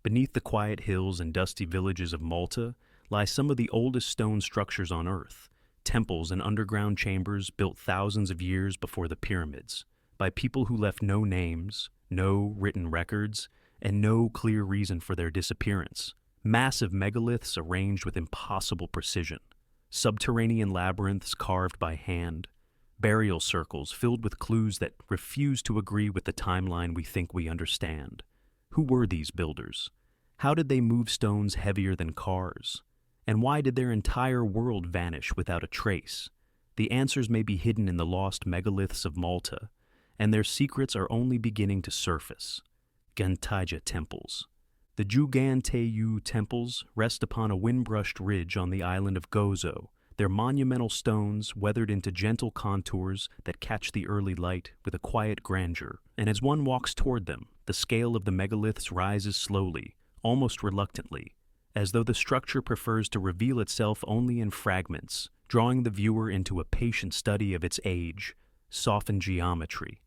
Beneath the quiet hills and dusty villages of Malta lie some of the oldest stone structures on Earth, temples and underground chambers built thousands of years before the pyramids, by people who left no names, no written records, and no clear reason for their disappearance. Massive megaliths arranged with impossible precision, subterranean labyrinths carved by hand, burial circles filled with clues that refuse to agree with the timeline we think we understand. Who were these builders? How did they move stones heavier than cars? And why did their entire world vanish without a trace? The answers may be hidden in the lost megaliths of Malta, and their secrets are only beginning to surface. Ggantija Temples. The Ġgantija Temples rest upon a wind-brushed ridge on the island of Gozo, their monumental stones weathered into gentle contours that catch the early light with a quiet grandeur. And as one walks toward them, the scale of the megaliths rises slowly, almost reluctantly, as though the structure prefers to reveal itself only in fragments, drawing the viewer into a patient study of its age, softened geometry.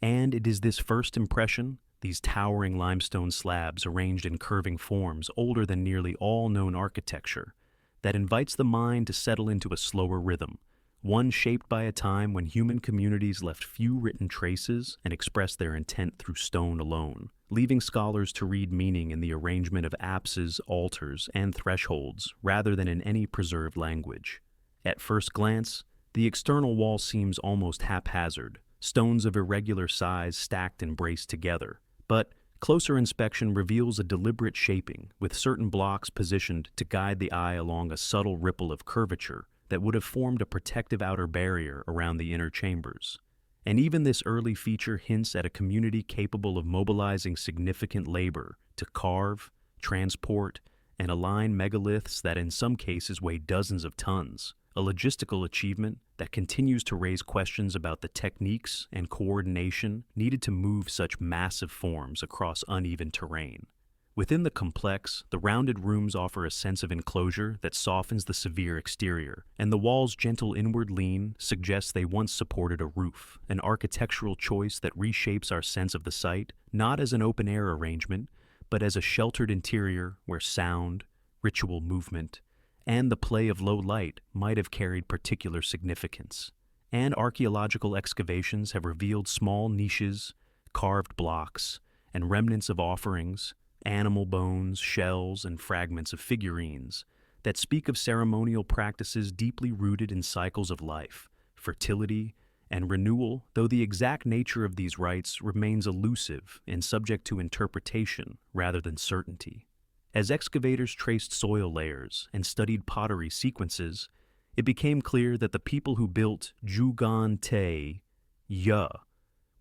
And it is this first impression, these towering limestone slabs arranged in curving forms older than nearly all known architecture, that invites the mind to settle into a slower rhythm, one shaped by a time when human communities left few written traces and expressed their intent through stone alone, leaving scholars to read meaning in the arrangement of apses, altars, and thresholds rather than in any preserved language. At first glance, the external wall seems almost haphazard, stones of irregular size stacked and braced together, but closer inspection reveals a deliberate shaping, with certain blocks positioned to guide the eye along a subtle ripple of curvature that would have formed a protective outer barrier around the inner chambers. And even this early feature hints at a community capable of mobilizing significant labor to carve, transport, and align megaliths that in some cases weigh dozens of tons, a logistical achievement that continues to raise questions about the techniques and coordination needed to move such massive forms across uneven terrain. Within the complex, the rounded rooms offer a sense of enclosure that softens the severe exterior, and the walls' gentle inward lean suggests they once supported a roof, an architectural choice that reshapes our sense of the site, not as an open-air arrangement, but as a sheltered interior where sound, ritual movement, and the play of low light might have carried particular significance. And archaeological excavations have revealed small niches, carved blocks, and remnants of offerings, animal bones, shells, and fragments of figurines that speak of ceremonial practices deeply rooted in cycles of life, fertility, and renewal, though the exact nature of these rites remains elusive and subject to interpretation rather than certainty. As excavators traced soil layers and studied pottery sequences, it became clear that the people who built Ġgantija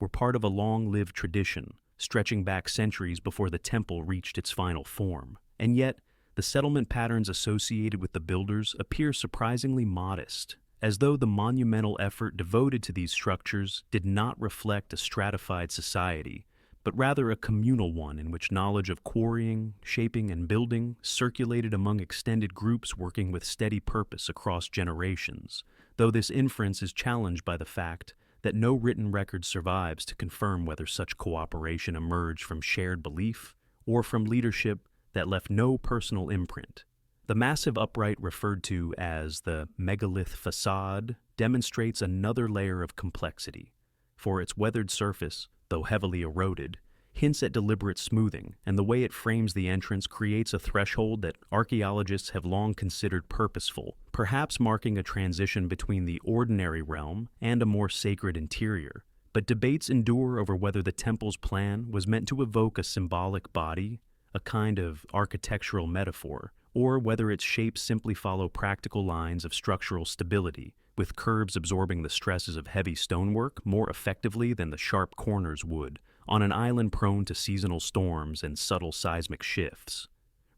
were part of a long-lived tradition, stretching back centuries before the temple reached its final form. And yet, the settlement patterns associated with the builders appear surprisingly modest, as though the monumental effort devoted to these structures did not reflect a stratified society, but rather a communal one in which knowledge of quarrying, shaping, and building circulated among extended groups working with steady purpose across generations, though this inference is challenged by the fact that no written record survives to confirm whether such cooperation emerged from shared belief or from leadership that left no personal imprint. The massive upright referred to as the megalith facade demonstrates another layer of complexity, for its weathered surface, though heavily eroded, hints at deliberate smoothing, and the way it frames the entrance creates a threshold that archaeologists have long considered purposeful, perhaps marking a transition between the ordinary realm and a more sacred interior. But debates endure over whether the temple's plan was meant to evoke a symbolic body, a kind of architectural metaphor, or whether its shapes simply follow practical lines of structural stability, with curves absorbing the stresses of heavy stonework more effectively than the sharp corners would, on an island prone to seasonal storms and subtle seismic shifts.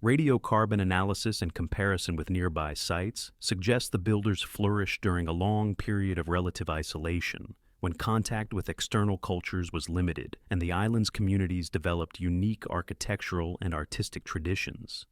Radiocarbon analysis and comparison with nearby sites suggest the builders flourished during a long period of relative isolation, when contact with external cultures was limited and the island's communities developed unique architectural and artistic traditions.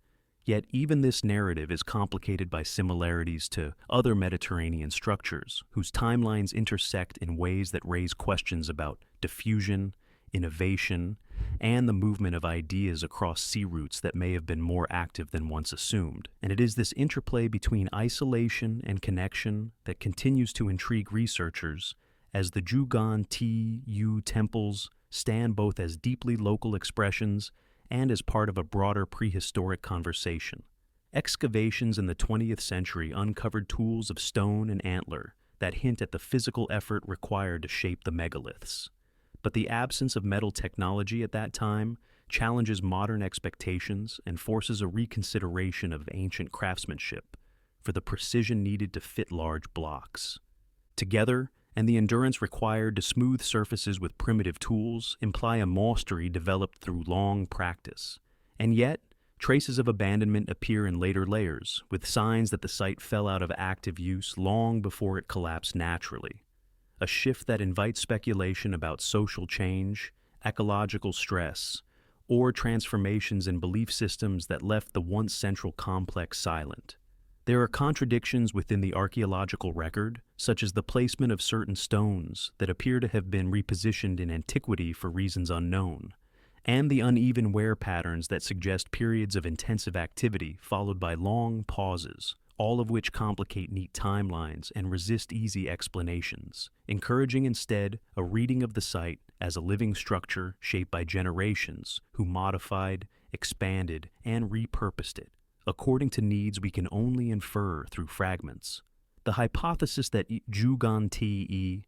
Yet even this narrative is complicated by similarities to other Mediterranean structures, whose timelines intersect in ways that raise questions about diffusion, innovation, and the movement of ideas across sea routes that may have been more active than once assumed. And it is this interplay between isolation and connection that continues to intrigue researchers, as the Ggantija Temples stand both as deeply local expressions and as part of a broader prehistoric conversation. Excavations in the 20th century uncovered tools of stone and antler that hint at the physical effort required to shape the megaliths. But the absence of metal technology at that time challenges modern expectations and forces a reconsideration of ancient craftsmanship for the precision needed to fit large blocks. Together, and the endurance required to smooth surfaces with primitive tools imply a mastery developed through long practice. And yet, traces of abandonment appear in later layers, with signs that the site fell out of active use long before it collapsed naturally. A shift that invites speculation about social change, ecological stress, or transformations in belief systems that left the once central complex silent. There are contradictions within the archaeological record, such as the placement of certain stones that appear to have been repositioned in antiquity for reasons unknown, and the uneven wear patterns that suggest periods of intensive activity followed by long pauses, all of which complicate neat timelines and resist easy explanations, encouraging instead a reading of the site as a living structure shaped by generations who modified, expanded, and repurposed it, according to needs we can only infer through fragments. The hypothesis that Ggantija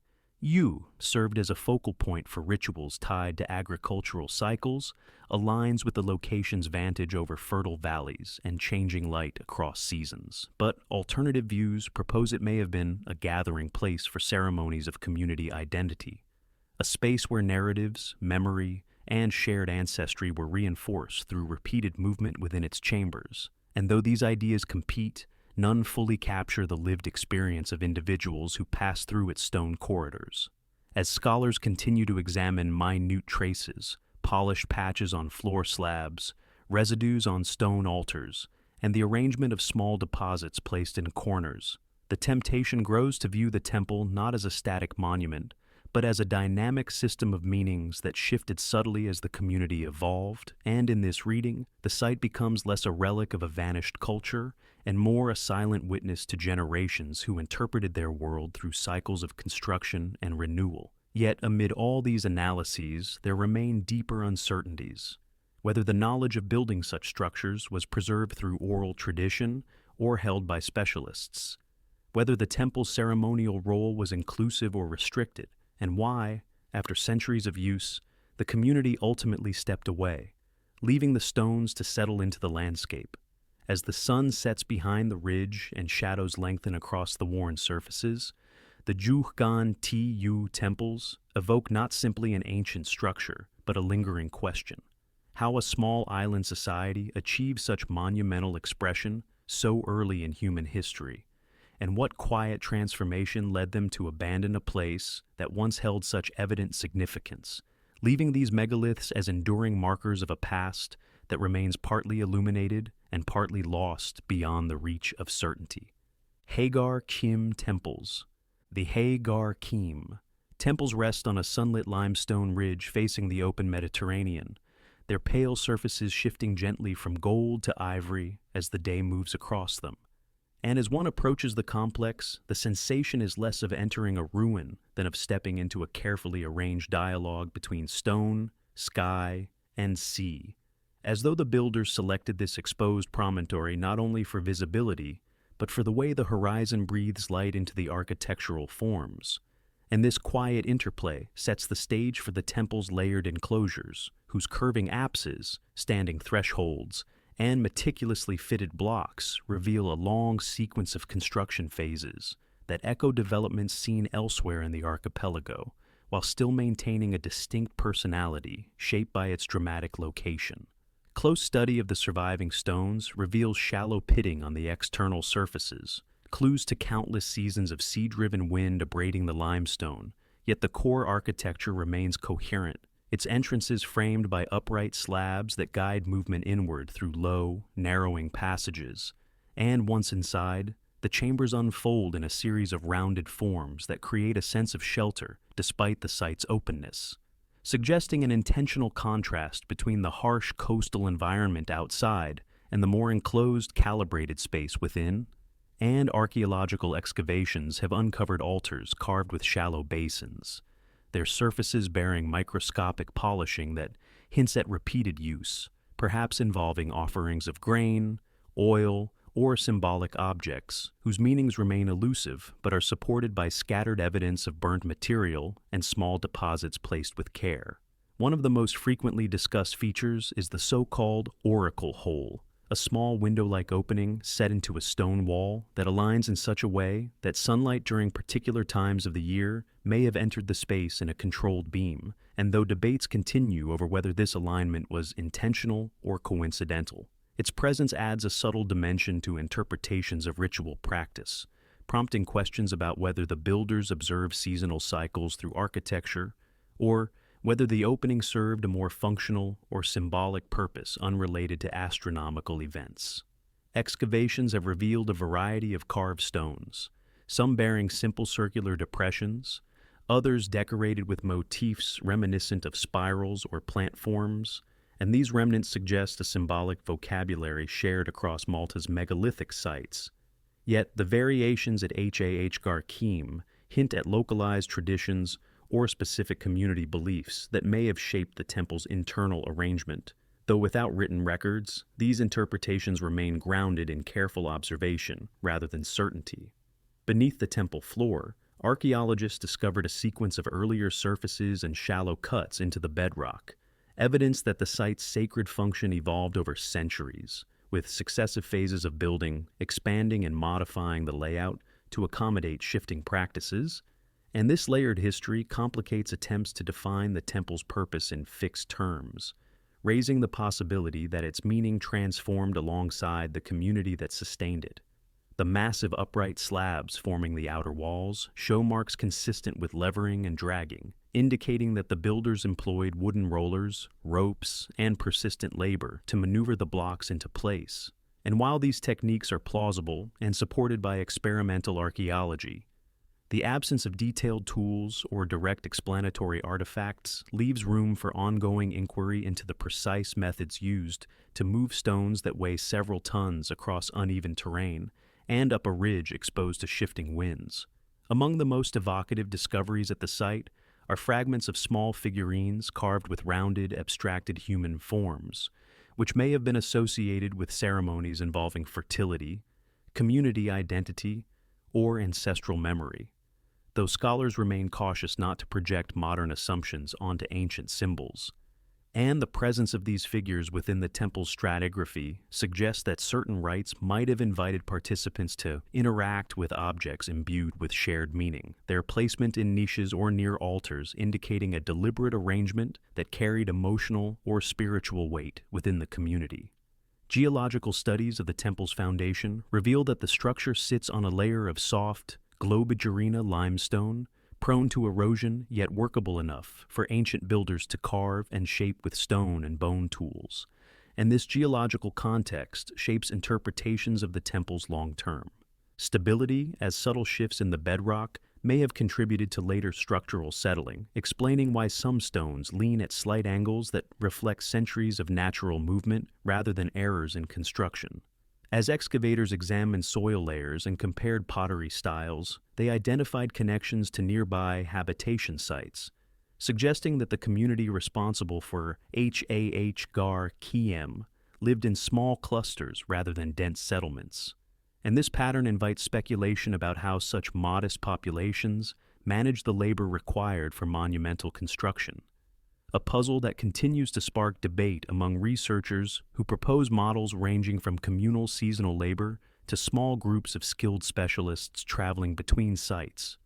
served as a focal point for rituals tied to agricultural cycles aligns with the location's vantage over fertile valleys and changing light across seasons. But alternative views propose it may have been a gathering place for ceremonies of community identity, a space where narratives, memory, and shared ancestry were reinforced through repeated movement within its chambers. And though these ideas compete, none fully capture the lived experience of individuals who pass through its stone corridors. As scholars continue to examine minute traces, polished patches on floor slabs, residues on stone altars, and the arrangement of small deposits placed in corners, the temptation grows to view the temple not as a static monument, but as a dynamic system of meanings that shifted subtly as the community evolved. And in this reading, the site becomes less a relic of a vanished culture and more a silent witness to generations who interpreted their world through cycles of construction and renewal. Yet amid all these analyses, there remain deeper uncertainties. Whether the knowledge of building such structures was preserved through oral tradition or held by specialists. Whether the temple's ceremonial role was inclusive or restricted, and why, after centuries of use, the community ultimately stepped away, leaving the stones to settle into the landscape. As the sun sets behind the ridge and shadows lengthen across the worn surfaces, the Ggantija Temples evoke not simply an ancient structure, but a lingering question: how a small island society achieved such monumental expression so early in human history, and what quiet transformation led them to abandon a place that once held such evident significance, leaving these megaliths as enduring markers of a past that remains partly illuminated and partly lost beyond the reach of certainty. Hagar Qim Temples. The Hagar Qim Temples rest on a sunlit limestone ridge facing the open Mediterranean, their pale surfaces shifting gently from gold to ivory as the day moves across them. And as one approaches the complex, the sensation is less of entering a ruin than of stepping into a carefully arranged dialogue between stone, sky, and sea, as though the builders selected this exposed promontory not only for visibility, but for the way the horizon breathes light into the architectural forms. And this quiet interplay sets the stage for the temple's layered enclosures, whose curving apses, standing thresholds, and meticulously fitted blocks reveal a long sequence of construction phases that echo developments seen elsewhere in the archipelago, while still maintaining a distinct personality shaped by its dramatic location. Close study of the surviving stones reveals shallow pitting on the external surfaces, clues to countless seasons of sea-driven wind abrading the limestone, yet the core architecture remains coherent, its entrances framed by upright slabs that guide movement inward through low, narrowing passages. And once inside, the chambers unfold in a series of rounded forms that create a sense of shelter despite the site's openness. suggesting an intentional contrast between the harsh coastal environment outside and the more enclosed, calibrated space within. And archaeological excavations have uncovered altars carved with shallow basins, their surfaces bearing microscopic polishing that hints at repeated use, perhaps involving offerings of grain, oil, or symbolic objects whose meanings remain elusive but are supported by scattered evidence of burnt material and small deposits placed with care. One of the most frequently discussed features is the so-called oracle hole, a small window-like opening set into a stone wall that aligns in such a way that sunlight during particular times of the year may have entered the space in a controlled beam, and though debates continue over whether this alignment was intentional or coincidental, its presence adds a subtle dimension to interpretations of ritual practice, prompting questions about whether the builders observed seasonal cycles through architecture, or whether the opening served a more functional or symbolic purpose unrelated to astronomical events. Excavations have revealed a variety of carved stones, some bearing simple circular depressions, others decorated with motifs reminiscent of spirals or plant forms, and these remnants suggest a symbolic vocabulary shared across Malta's megalithic sites. Yet the variations at Hagar Qim hint at localized traditions or specific community beliefs that may have shaped the temple's internal arrangement. Though without written records, these interpretations remain grounded in careful observation rather than certainty. Beneath the temple floor, archaeologists discovered a sequence of earlier surfaces and shallow cuts into the bedrock, evidence that the site's sacred function evolved over centuries, with successive phases of building, expanding and modifying the layout to accommodate shifting practices. And this layered history complicates attempts to define the temple's purpose in fixed terms, raising the possibility that its meaning transformed alongside the community that sustained it. The massive upright slabs forming the outer walls show marks consistent with levering and dragging, indicating that the builders employed wooden rollers, ropes, and persistent labor to maneuver the blocks into place. And while these techniques are plausible and supported by experimental archaeology, the absence of detailed tools or direct explanatory artifacts leaves room for ongoing inquiry into the precise methods used to move stones that weigh several tons across uneven terrain and up a ridge exposed to shifting winds. Among the most evocative discoveries at the site are fragments of small figurines carved with rounded, abstracted human forms, which may have been associated with ceremonies involving fertility, community identity, or ancestral memory, though scholars remain cautious not to project modern assumptions onto ancient symbols. And the presence of these figures within the temple's stratigraphy suggests that certain rites might have invited participants to interact with objects imbued with shared meaning, their placement in niches or near altars indicating a deliberate arrangement that carried emotional or spiritual weight within the community. Geological studies of the temple's foundation reveal that the structure sits on a layer of soft, Globigerina limestone, prone to erosion yet workable enough for ancient builders to carve and shape with stone and bone tools, and this geological context shapes interpretations of the temple's long-term stability, as subtle shifts in the bedrock may have contributed to later structural settling, explaining why some stones lean at slight angles that reflect centuries of natural movement rather than errors in construction. As excavators examined soil layers and compared pottery styles, they identified connections to nearby habitation sites, suggesting that the community responsible for Ħaġar Qim lived in small clusters rather than dense settlements. And this pattern invites speculation about how such modest populations managed the labor required for monumental construction, a puzzle that continues to spark debate among researchers who propose models ranging from communal seasonal labor to small groups of skilled specialists traveling between sites.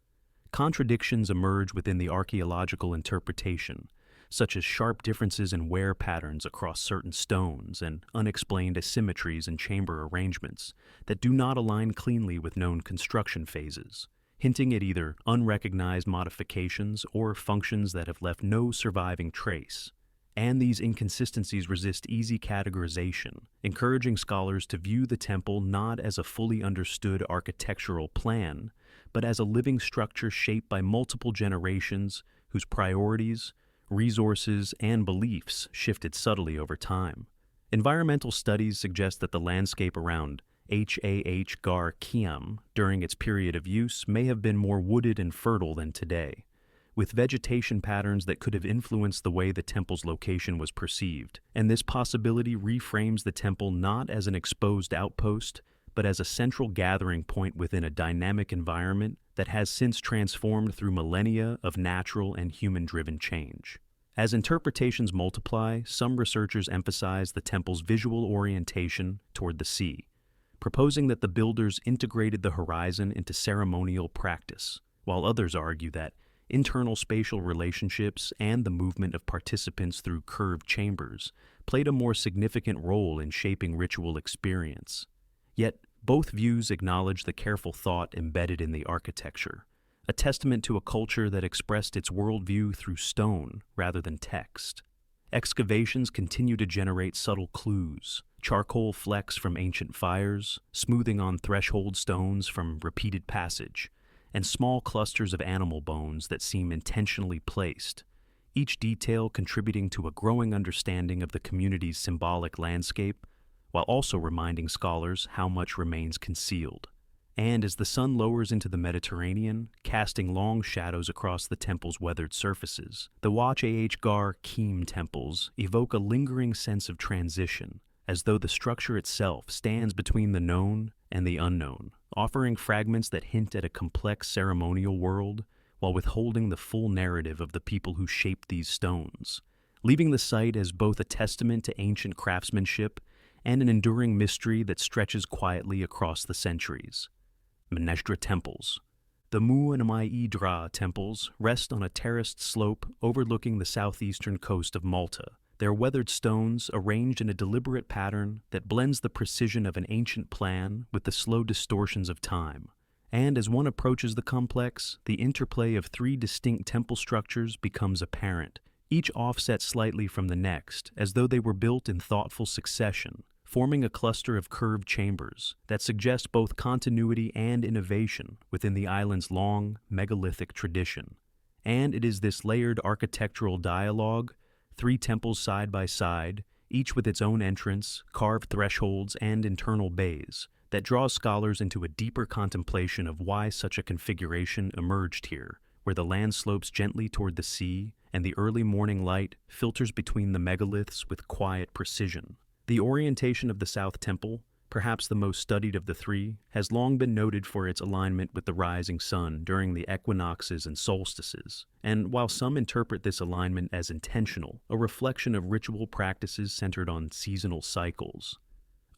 Contradictions emerge within the archaeological interpretation, such as sharp differences in wear patterns across certain stones and unexplained asymmetries in chamber arrangements that do not align cleanly with known construction phases, hinting at either unrecognized modifications or functions that have left no surviving trace. And these inconsistencies resist easy categorization, encouraging scholars to view the temple not as a fully understood architectural plan, but as a living structure shaped by multiple generations whose priorities, resources, and beliefs shifted subtly over time. Environmental studies suggest that the landscape around Ħaġar Qim during its period of use may have been more wooded and fertile than today, with vegetation patterns that could have influenced the way the temple's location was perceived, and this possibility reframes the temple not as an exposed outpost, but as a central gathering point within a dynamic environment that has since transformed through millennia of natural and human-driven change. As interpretations multiply, some researchers emphasize the temple's visual orientation toward the sea, proposing that the builders integrated the horizon into ceremonial practice, while others argue that internal spatial relationships and the movement of participants through curved chambers played a more significant role in shaping ritual experience. Yet, both views acknowledge the careful thought embedded in the architecture, a testament to a culture that expressed its worldview through stone rather than text. Excavations continue to generate subtle clues, charcoal flecks from ancient fires, smoothing on threshold stones from repeated passage, and small clusters of animal bones that seem intentionally placed, each detail contributing to a growing understanding of the community's symbolic landscape, while also reminding scholars how much remains concealed. And as the sun lowers into the Mediterranean, casting long shadows across the temple's weathered surfaces, the Ħaġar Qim Temples evoke a lingering sense of transition, as though the structure itself stands between the known and the unknown, offering fragments that hint at a complex ceremonial world while withholding the full narrative of the people who shaped these stones, leaving the site as both a testament to ancient craftsmanship and an enduring mystery that stretches quietly across the centuries. Mnajdra Temples. The Mnajdra Temples rest on a terraced slope overlooking the southeastern coast of Malta, their weathered stones arranged in a deliberate pattern that blends the precision of an ancient plan with the slow distortions of time. And as one approaches the complex, the interplay of three distinct temple structures becomes apparent, each offset slightly from the next, as though they were built in thoughtful succession, forming a cluster of curved chambers that suggest both continuity and innovation within the island's long, megalithic tradition. And it is this layered architectural dialogue, three temples side by side, each with its own entrance, carved thresholds, and internal bays, that draws scholars into a deeper contemplation of why such a configuration emerged here, where the land slopes gently toward the sea and the early morning light filters between the megaliths with quiet precision. The orientation of the South Temple, perhaps the most studied of the three, has long been noted for its alignment with the rising sun during the equinoxes and solstices, and while some interpret this alignment as intentional, a reflection of ritual practices centered on seasonal cycles,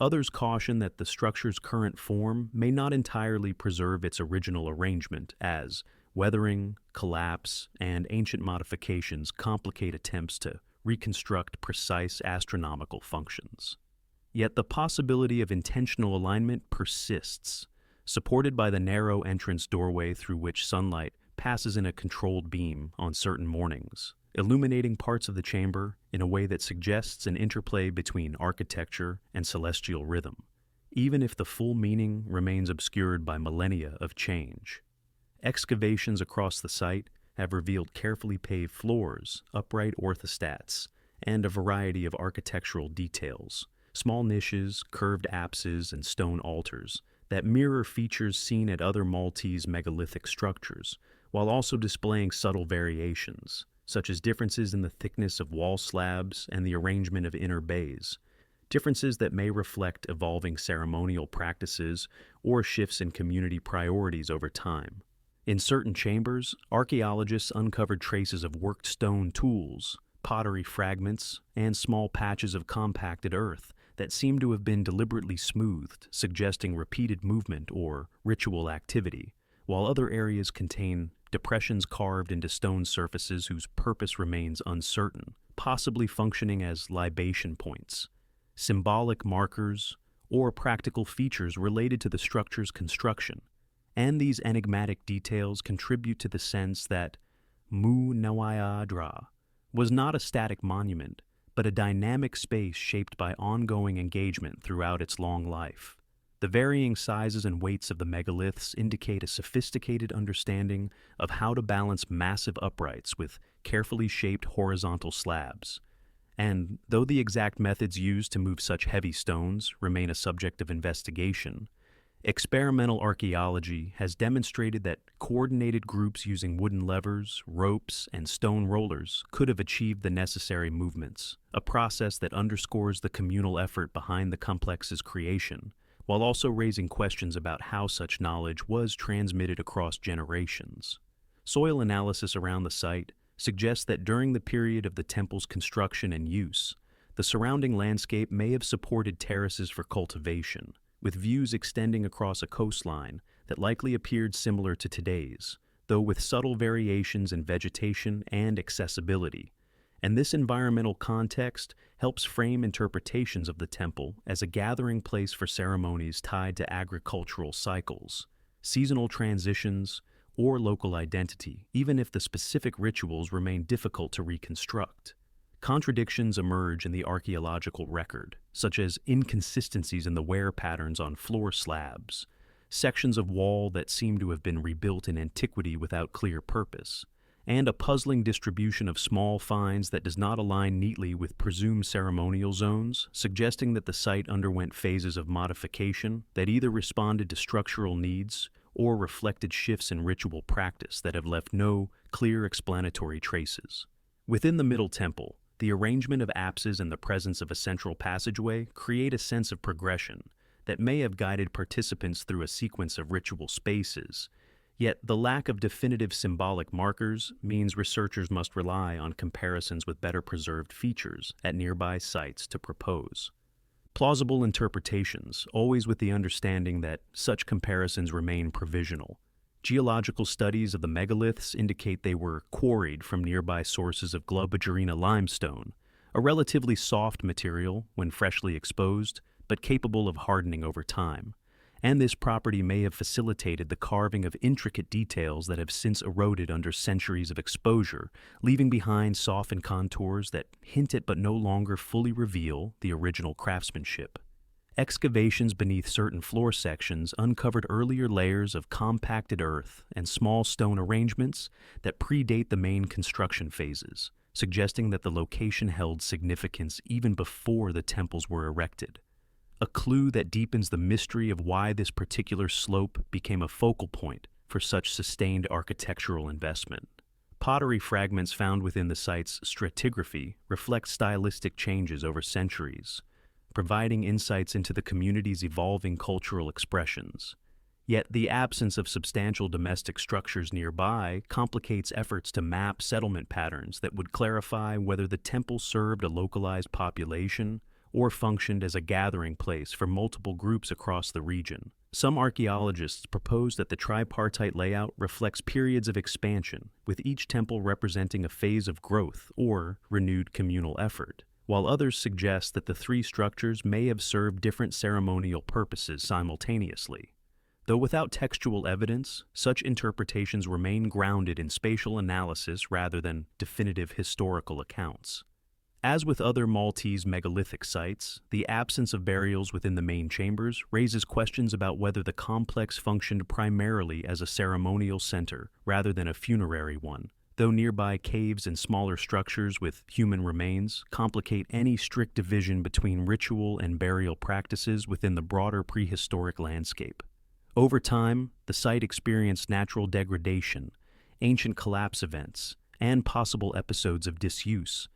others caution that the structure's current form may not entirely preserve its original arrangement, as weathering, collapse, and ancient modifications complicate attempts to reconstruct precise astronomical functions. Yet the possibility of intentional alignment persists, supported by the narrow entrance doorway through which sunlight passes in a controlled beam on certain mornings, illuminating parts of the chamber in a way that suggests an interplay between architecture and celestial rhythm, even if the full meaning remains obscured by millennia of change. Excavations across the site have revealed carefully paved floors, upright orthostats, and a variety of architectural details, small niches, curved apses, and stone altars that mirror features seen at other Maltese megalithic structures, while also displaying subtle variations, such as differences in the thickness of wall slabs and the arrangement of inner bays, differences that may reflect evolving ceremonial practices or shifts in community priorities over time. In certain chambers, archaeologists uncovered traces of worked stone tools, pottery fragments, and small patches of compacted earth that seem to have been deliberately smoothed, suggesting repeated movement or ritual activity, while other areas contain depressions carved into stone surfaces whose purpose remains uncertain, possibly functioning as libation points, symbolic markers, or practical features related to the structure's construction. And these enigmatic details contribute to the sense that Mnajdra was not a static monument, but a dynamic space shaped by ongoing engagement throughout its long life. The varying sizes and weights of the megaliths indicate a sophisticated understanding of how to balance massive uprights with carefully shaped horizontal slabs. And though the exact methods used to move such heavy stones remain a subject of investigation, experimental archaeology has demonstrated that coordinated groups using wooden levers, ropes, and stone rollers could have achieved the necessary movements, a process that underscores the communal effort behind the complex's creation, while also raising questions about how such knowledge was transmitted across generations. Soil analysis around the site suggests that during the period of the temple's construction and use, the surrounding landscape may have supported terraces for cultivation, with views extending across a coastline that likely appeared similar to today's, though with subtle variations in vegetation and accessibility. And this environmental context helps frame interpretations of the temple as a gathering place for ceremonies tied to agricultural cycles, seasonal transitions, or local identity, even if the specific rituals remain difficult to reconstruct. Contradictions emerge in the archaeological record, such as inconsistencies in the wear patterns on floor slabs, sections of wall that seem to have been rebuilt in antiquity without clear purpose, and a puzzling distribution of small finds that does not align neatly with presumed ceremonial zones, suggesting that the site underwent phases of modification that either responded to structural needs or reflected shifts in ritual practice that have left no clear explanatory traces. Within the Middle Temple, the arrangement of apses and the presence of a central passageway create a sense of progression that may have guided participants through a sequence of ritual spaces, yet the lack of definitive symbolic markers means researchers must rely on comparisons with better preserved features at nearby sites to propose plausible interpretations, always with the understanding that such comparisons remain provisional. Geological studies of the megaliths indicate they were quarried from nearby sources of Globigerina limestone, a relatively soft material when freshly exposed, but capable of hardening over time. And this property may have facilitated the carving of intricate details that have since eroded under centuries of exposure, leaving behind softened contours that hint at but no longer fully reveal the original craftsmanship. Excavations beneath certain floor sections uncovered earlier layers of compacted earth and small stone arrangements that predate the main construction phases, suggesting that the location held significance even before the temples were erected. A clue that deepens the mystery of why this particular slope became a focal point for such sustained architectural investment. Pottery fragments found within the site's stratigraphy reflect stylistic changes over centuries, providing insights into the community's evolving cultural expressions. Yet the absence of substantial domestic structures nearby complicates efforts to map settlement patterns that would clarify whether the temple served a localized population or functioned as a gathering place for multiple groups across the region. Some archaeologists propose that the tripartite layout reflects periods of expansion, with each temple representing a phase of growth or renewed communal effort, while others suggest that the three structures may have served different ceremonial purposes simultaneously. Though without textual evidence, such interpretations remain grounded in spatial analysis rather than definitive historical accounts. As with other Maltese megalithic sites, the absence of burials within the main chambers raises questions about whether the complex functioned primarily as a ceremonial center rather than a funerary one, though nearby caves and smaller structures with human remains complicate any strict division between ritual and burial practices within the broader prehistoric landscape. Over time, the site experienced natural degradation, ancient collapse events, and possible episodes of disuse,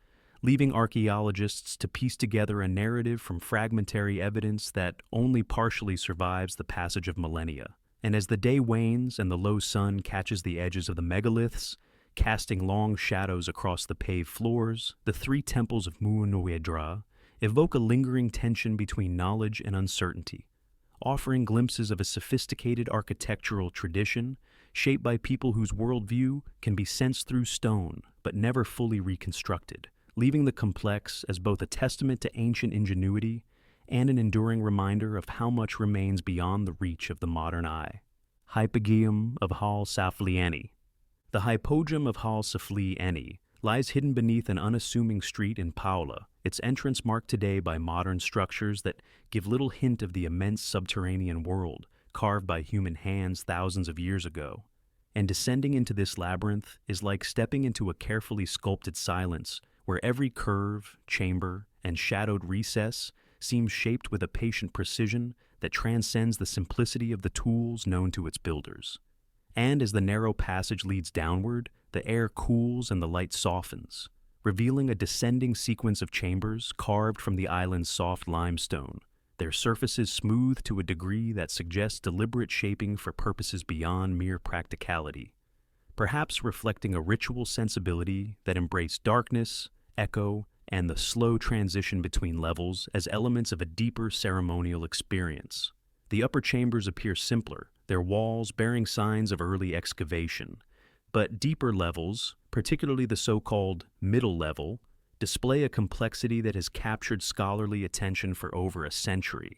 leaving archaeologists to piece together a narrative from fragmentary evidence that only partially survives the passage of millennia. And as the day wanes and the low sun catches the edges of the megaliths, casting long shadows across the paved floors, the three temples of Mnajdra evoke a lingering tension between knowledge and uncertainty, offering glimpses of a sophisticated architectural tradition shaped by people whose worldview can be sensed through stone but never fully reconstructed, leaving the complex as both a testament to ancient ingenuity and an enduring reminder of how much remains beyond the reach of the modern eye. Hypogeum of Ħal Saflieni. The Hypogeum of Ħal Saflieni lies hidden beneath an unassuming street in Paola, its entrance marked today by modern structures that give little hint of the immense subterranean world carved by human hands thousands of years ago. And descending into this labyrinth is like stepping into a carefully sculpted silence where every curve, chamber, and shadowed recess seems shaped with a patient precision that transcends the simplicity of the tools known to its builders. And as the narrow passage leads downward, the air cools and the light softens, revealing a descending sequence of chambers carved from the island's soft limestone, their surfaces smooth to a degree that suggests deliberate shaping for purposes beyond mere practicality, perhaps reflecting a ritual sensibility that embraced darkness, echo, and the slow transition between levels as elements of a deeper ceremonial experience. The upper chambers appear simpler, their walls bearing signs of early excavation, but deeper levels, particularly the so-called middle level, display a complexity that has captured scholarly attention for over a century,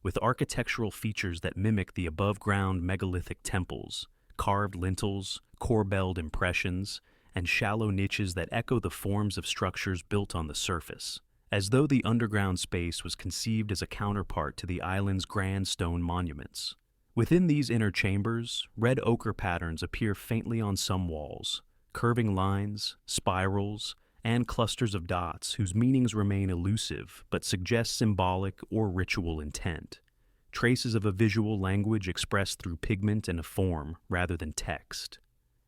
with architectural features that mimic the above-ground megalithic temples, carved lintels, corbelled impressions, and shallow niches that echo the forms of structures built on the surface, as though the underground space was conceived as a counterpart to the island's grand stone monuments. Within these inner chambers, red ochre patterns appear faintly on some walls, curving lines, spirals, and clusters of dots whose meanings remain elusive but suggest symbolic or ritual intent, traces of a visual language expressed through pigment and a form rather than text.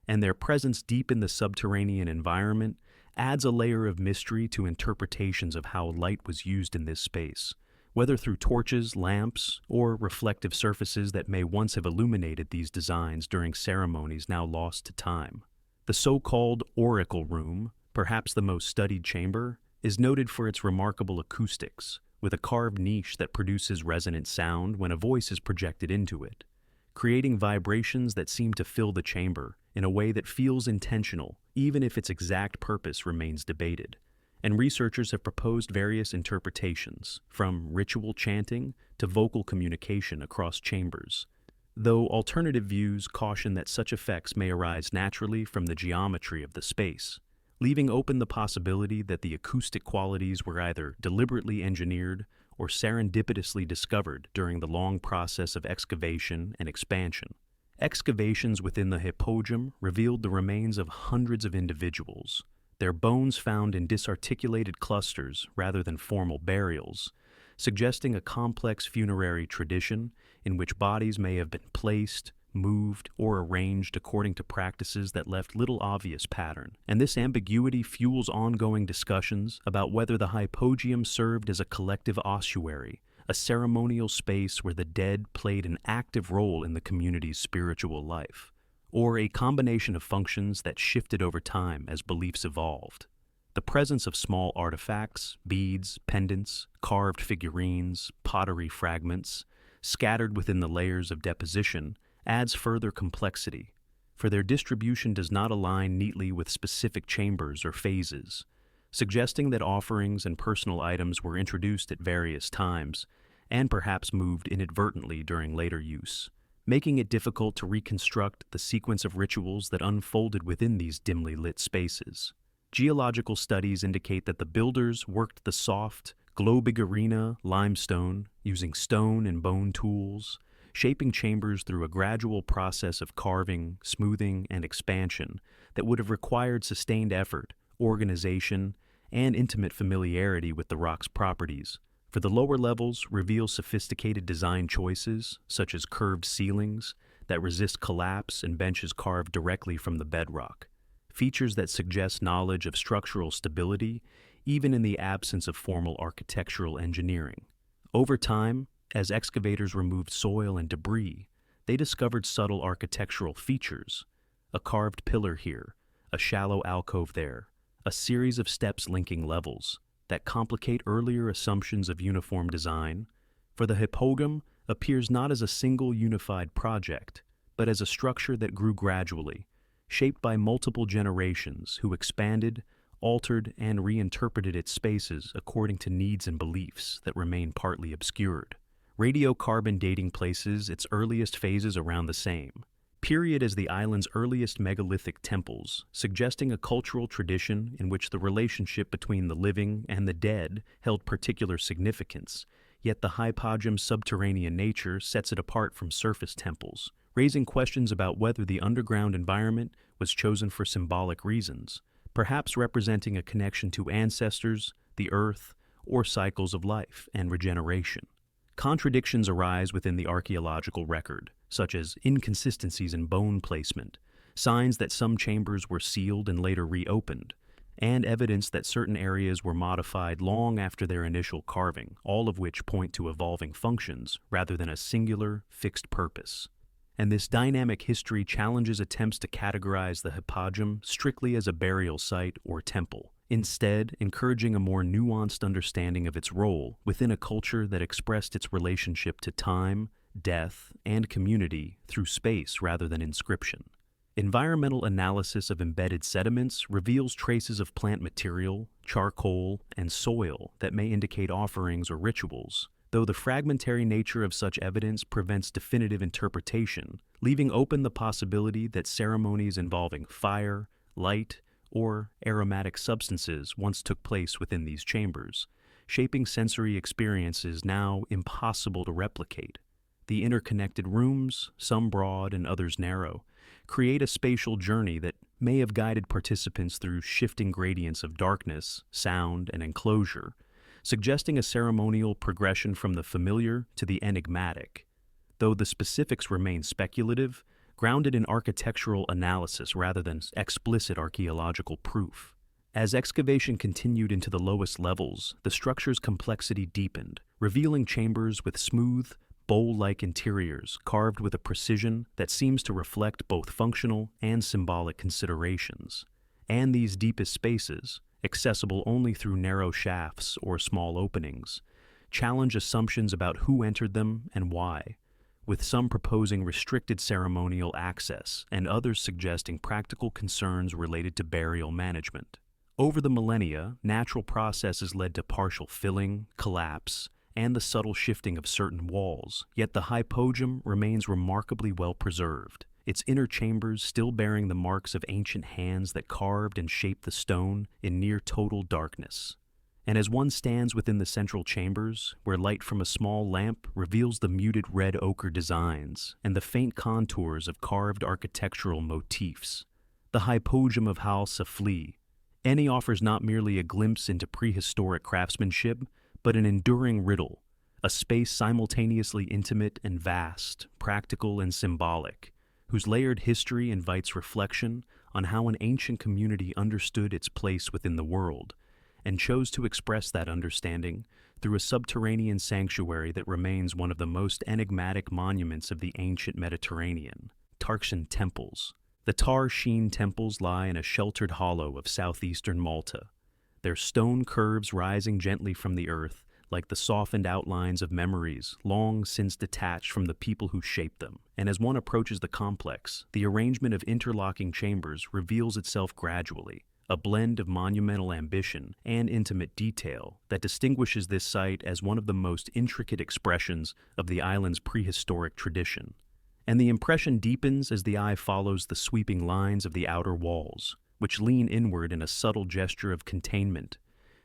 And their presence deep in the subterranean environment adds a layer of mystery to interpretations of how light was used in this space, whether through torches, lamps, or reflective surfaces that may once have illuminated these designs during ceremonies now lost to time. The so-called oracle room, perhaps the most studied chamber, is noted for its remarkable acoustics, with a carved niche that produces resonant sound when a voice is projected into it, creating vibrations that seem to fill the chamber in a way that feels intentional, even if its exact purpose remains debated. And researchers have proposed various interpretations, from ritual chanting to vocal communication across chambers, though alternative views caution that such effects may arise naturally from the geometry of the space, leaving open the possibility that the acoustic qualities were either deliberately engineered or serendipitously discovered during the long process of excavation and expansion. Excavations within the Hypogeum revealed the remains of hundreds of individuals, their bones found in disarticulated clusters rather than formal burials, suggesting a complex funerary tradition in which bodies may have been placed, moved, or arranged according to practices that left little obvious pattern. And this ambiguity fuels ongoing discussions about whether the Hypogeum served as a collective ossuary, a ceremonial space where the dead played an active role in the community's spiritual life, or a combination of functions that shifted over time as beliefs evolved. The presence of small artifacts, beads, pendants, carved figurines, pottery fragments, scattered within the layers of deposition, adds further complexity, for their distribution does not align neatly with specific chambers or phases, suggesting that offerings and personal items were introduced at various times, and perhaps moved inadvertently during later use, making it difficult to reconstruct the sequence of rituals that unfolded within these dimly lit spaces. Geological studies indicate that the builders worked the soft, globigerina limestone using stone and bone tools, shaping chambers through a gradual process of carving, smoothing, and expansion that would have required sustained effort, organization, and intimate familiarity with the rock's properties. For the lower levels reveal sophisticated design choices, such as curved ceilings that resist collapse and benches carved directly from the bedrock, features that suggest knowledge of structural stability even in the absence of formal architectural engineering. Over time, as excavators removed soil and debris, they discovered subtle architectural features, a carved pillar here, a shallow alcove there, a series of steps linking levels that complicate earlier assumptions of uniform design, for the Hypogeum appears not as a single unified project, but as a structure that grew gradually, shaped by multiple generations who expanded, altered, and reinterpreted its spaces according to needs and beliefs that remain partly obscured. Radiocarbon dating places its earliest phases around the same, period as the island's earliest megalithic temples, suggesting a cultural tradition in which the relationship between the living and the dead held particular significance, yet the Hypogeum's subterranean nature sets it apart from surface temples, raising questions about whether the underground environment was chosen for symbolic reasons, perhaps representing a connection to ancestors, the earth, or cycles of life and regeneration. Contradictions arise within the archaeological record, such as inconsistencies in bone placement, signs that some chambers were sealed and later reopened, and evidence that certain areas were modified long after their initial carving, all of which point to evolving functions rather than a singular, fixed purpose. And this dynamic history challenges attempts to categorize the Hypogeum strictly as a burial site or temple, instead encouraging a more nuanced understanding of its role within a culture that expressed its relationship to time, death, and community through space rather than inscription. Environmental analysis of embedded sediments reveals traces of plant material, charcoal, and soil that may indicate offerings or rituals, though the fragmentary nature of such evidence prevents definitive interpretation, leaving open the possibility that ceremonies involving fire, light, or aromatic substances once took place within these chambers, shaping sensory experiences now impossible to replicate. The interconnected rooms, some broad and others narrow, create a spatial journey that may have guided participants through shifting gradients of darkness, sound, and enclosure, suggesting a ceremonial progression from the familiar to the enigmatic, though the specifics remain speculative, grounded in architectural analysis rather than explicit archaeological proof. As excavation continued into the lowest levels, the structure's complexity deepened, revealing chambers with smooth, bowl-like interiors carved with a precision that seems to reflect both functional and symbolic considerations. And these deepest spaces, accessible only through narrow shafts or small openings, challenge assumptions about who entered them and why, with some proposing restricted ceremonial access and others suggesting practical concerns related to burial management. Over the millennia, natural processes led to partial filling, collapse, and the subtle shifting of certain walls, yet the Hypogeum remains remarkably well preserved, its inner chambers still bearing the marks of ancient hands that carved and shaped the stone in near total darkness. And as one stands within the central chambers, where light from a small lamp reveals the muted red ochre designs and the faint contours of carved architectural motifs, the Hypogeum of Ħal Saflieni offers not merely a glimpse into prehistoric craftsmanship, but an enduring riddle, a space simultaneously intimate and vast, practical and symbolic, whose layered history invites reflection on how an ancient community understood its place within the world, and chose to express that understanding through a subterranean sanctuary that remains one of the most enigmatic monuments of the ancient Mediterranean, Tarxien Temples. The Tarxien Temples lie in a sheltered hollow of southeastern Malta, their stone curves rising gently from the earth like the softened outlines of memories long since detached from the people who shaped them. And as one approaches the complex, the arrangement of interlocking chambers reveals itself gradually, a blend of monumental ambition and intimate detail that distinguishes this site as one of the most intricate expressions of the island's prehistoric tradition. And the impression deepens as the eye follows the sweeping lines of the outer walls, which lean inward in a subtle gesture of containment,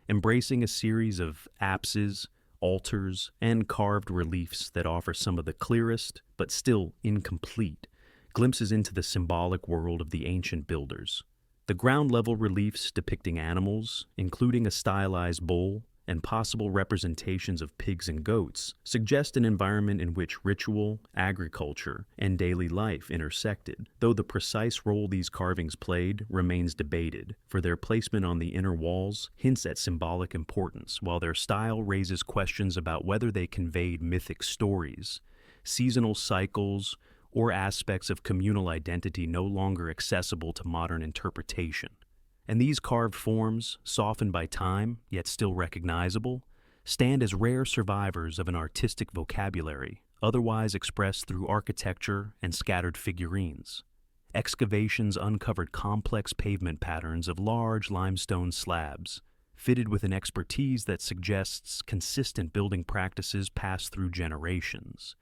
embracing a series of apses, altars, and carved reliefs that offer some of the clearest, but still incomplete, glimpses into the symbolic world of the ancient builders. The ground-level reliefs depicting animals, including a stylized bull, and possible representations of pigs and goats, suggest an environment in which ritual, agriculture, and daily life intersected, though the precise role these carvings played remains debated, for their placement on the inner walls hints at symbolic importance, while their style raises questions about whether they conveyed mythic stories, seasonal cycles, or aspects of communal identity no longer accessible to modern interpretation. And these carved forms, softened by time, yet still recognizable, stand as rare survivors of an artistic vocabulary, otherwise expressed through architecture and scattered figurines. Excavations uncovered complex pavement patterns of large limestone slabs, fitted with an expertise that suggests consistent building practices passed through generations.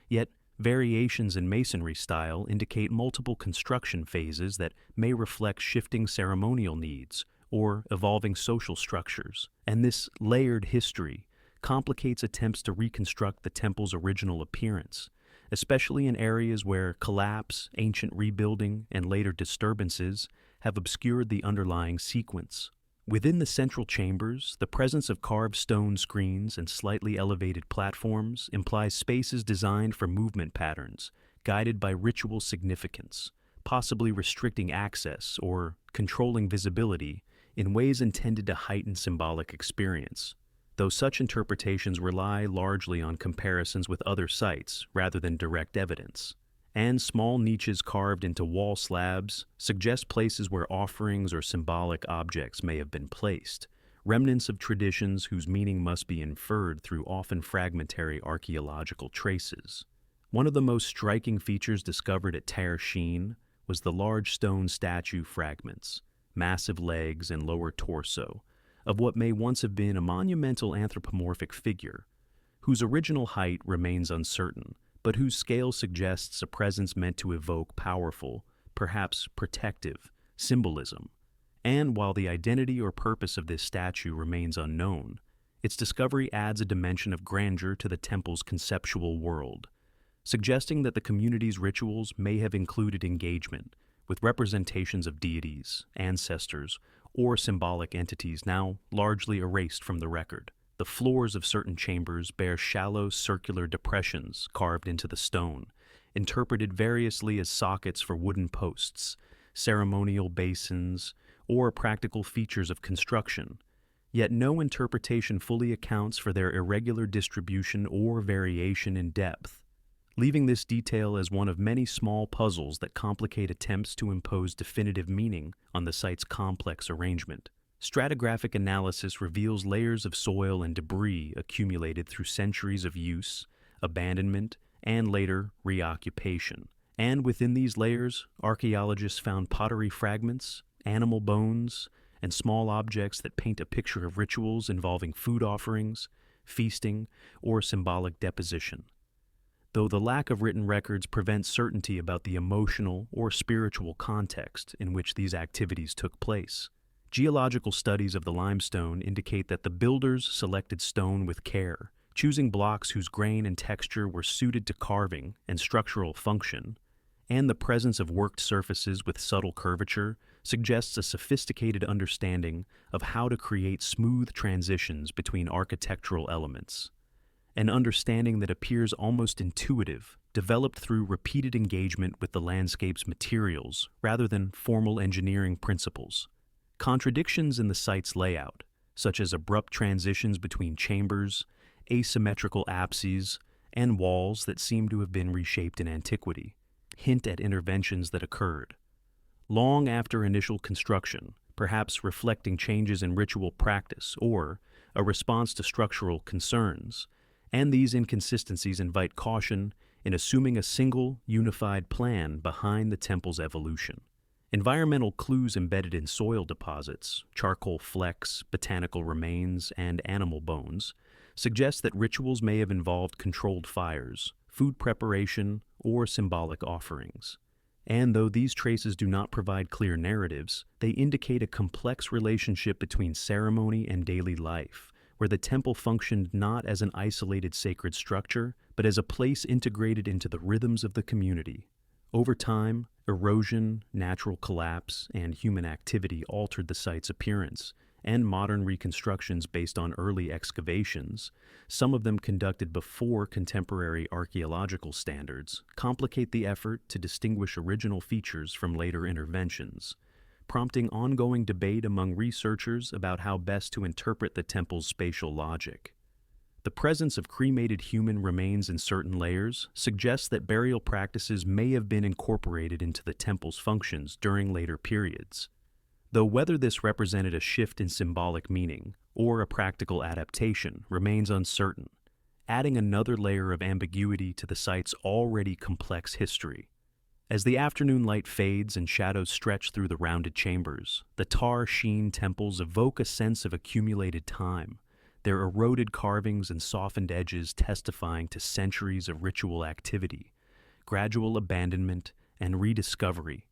Yet, Variations in masonry style indicate multiple construction phases that may reflect shifting ceremonial needs or evolving social structures, and this layered history complicates attempts to reconstruct the temple's original appearance, especially in areas where collapse, ancient rebuilding, and later disturbances have obscured the underlying sequence. Within the central chambers, the presence of carved stone screens and slightly elevated platforms implies spaces designed for movement patterns, guided by ritual significance, possibly restricting access or controlling visibility in ways intended to heighten symbolic experience, though such interpretations rely largely on comparisons with other sites rather than direct evidence. And small niches carved into wall slabs suggest places where offerings or symbolic objects may have been placed, remnants of traditions whose meaning must be inferred through often fragmentary archaeological traces. One of the most striking features discovered at Tarxien was the large stone statue fragments, massive legs and lower torso, of what may once have been a monumental anthropomorphic figure, whose original height remains uncertain, but whose scale suggests a presence meant to evoke powerful, perhaps protective, symbolism. And while the identity or purpose of this statue remains unknown, its discovery adds a dimension of grandeur to the temple's conceptual world, suggesting that the community's rituals may have included engagement with representations of deities, ancestors, or symbolic entities now largely erased from the record. The floors of certain chambers bear shallow circular depressions carved into the stone, interpreted variously as sockets for wooden posts, ceremonial basins, or practical features of construction. Yet no interpretation fully accounts for their irregular distribution or variation in depth, leaving this detail as one of many small puzzles that complicate attempts to impose definitive meaning on the site's complex arrangement. Stratigraphic analysis reveals layers of soil and debris accumulated through centuries of use, abandonment, and later reoccupation. And within these layers, archaeologists found pottery fragments, animal bones, and small objects that paint a picture of rituals involving food offerings, feasting, or symbolic deposition. Though the lack of written records prevents certainty about the emotional or spiritual context in which these activities took place, geological studies of the limestone indicate that the builders selected stone with care, choosing blocks whose grain and texture were suited to carving and structural function, and the presence of worked surfaces with subtle curvature suggests a sophisticated understanding of how to create smooth transitions between architectural elements, an understanding that appears almost intuitive, developed through repeated engagement with the landscape's materials rather than formal engineering principles. Contradictions in the site's layout, such as abrupt transitions between chambers, asymmetrical apses, and walls that seem to have been reshaped in antiquity, hint at interventions that occurred long after initial construction, perhaps reflecting changes in ritual practice or a response to structural concerns, and these inconsistencies invite caution in assuming a single, unified plan behind the temple's evolution. Environmental clues embedded in soil deposits, charcoal flecks, botanical remains, and animal bones suggest that rituals may have involved controlled fires, food preparation, or symbolic offerings. And though these traces do not provide clear narratives, they indicate a complex relationship between ceremony and daily life, where the temple functioned not as an isolated sacred structure, but as a place integrated into the rhythms of the community. Over time, erosion, natural collapse, and human activity altered the site's appearance, and modern reconstructions based on early excavations, some of them conducted before contemporary archaeological standards, complicate the effort to distinguish original features from later interventions, prompting ongoing debate among researchers about how best to interpret the temple's spatial logic. The presence of cremated human remains in certain layers suggests that burial practices may have been incorporated into the temple's functions during later periods, though whether this represented a shift in symbolic meaning or a practical adaptation remains uncertain, adding another layer of ambiguity to the site's already complex history. As the afternoon light fades and shadows stretch through the rounded chambers, the Tarxien Temples evoke a sense of accumulated time, their eroded carvings and softened edges testifying to centuries of ritual activity, gradual abandonment, and rediscovery.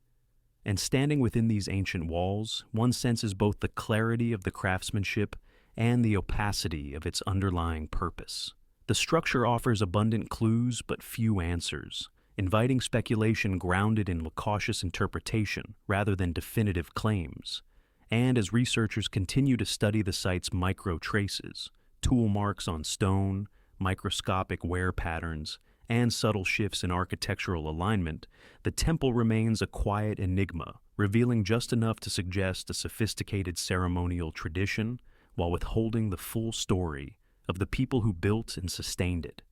And standing within these ancient walls, one senses both the clarity of the craftsmanship and the opacity of its underlying purpose. The structure offers abundant clues but few answers, inviting speculation grounded in cautious interpretation rather than definitive claims. And as researchers continue to study the site's micro-traces, tool marks on stone, microscopic wear patterns, and subtle shifts in architectural alignment, the temple remains a quiet enigma, revealing just enough to suggest a sophisticated ceremonial tradition while withholding the full story of the people who built and sustained it,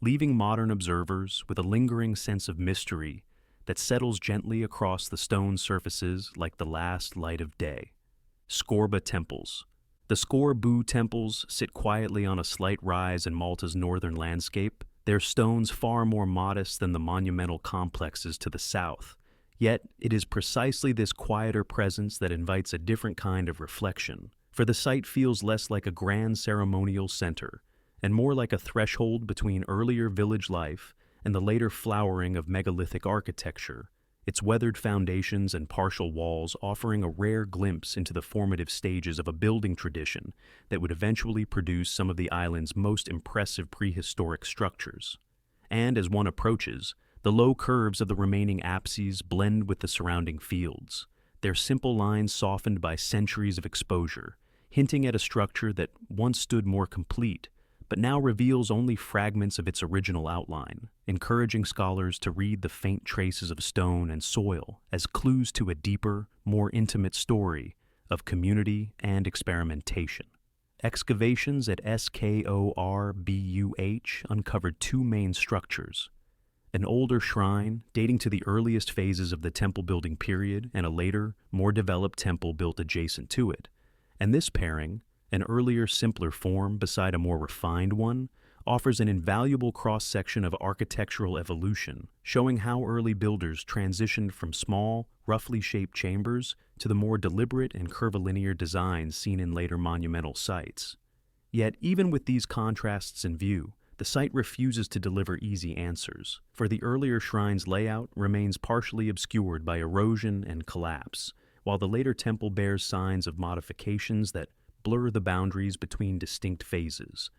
leaving modern observers with a lingering sense of mystery that settles gently across the stone surfaces like the last light of day. Skorba Temples. The Skorba Temples sit quietly on a slight rise in Malta's northern landscape, their stones far more modest than the monumental complexes to the south. Yet it is precisely this quieter presence that invites a different kind of reflection, for the site feels less like a grand ceremonial center and more like a threshold between earlier village life and the later flowering of megalithic architecture, its weathered foundations and partial walls offering a rare glimpse into the formative stages of a building tradition that would eventually produce some of the island's most impressive prehistoric structures. And as one approaches, the low curves of the remaining apses blend with the surrounding fields, their simple lines softened by centuries of exposure, hinting at a structure that once stood more complete, but now reveals only fragments of its original outline, encouraging scholars to read the faint traces of stone and soil as clues to a deeper, more intimate story of community and experimentation. Excavations at Skorbuh uncovered two main structures: an older shrine dating to the earliest phases of the temple building period and a later, more developed temple built adjacent to it. And this pairing, an earlier, simpler form beside a more refined one, offers an invaluable cross-section of architectural evolution, showing how early builders transitioned from small, roughly shaped chambers to the more deliberate and curvilinear designs seen in later monumental sites. Yet, even with these contrasts in view, the site refuses to deliver easy answers, for the earlier shrine's layout remains partially obscured by erosion and collapse, while the later temple bears signs of modifications that blur the boundaries between distinct phases.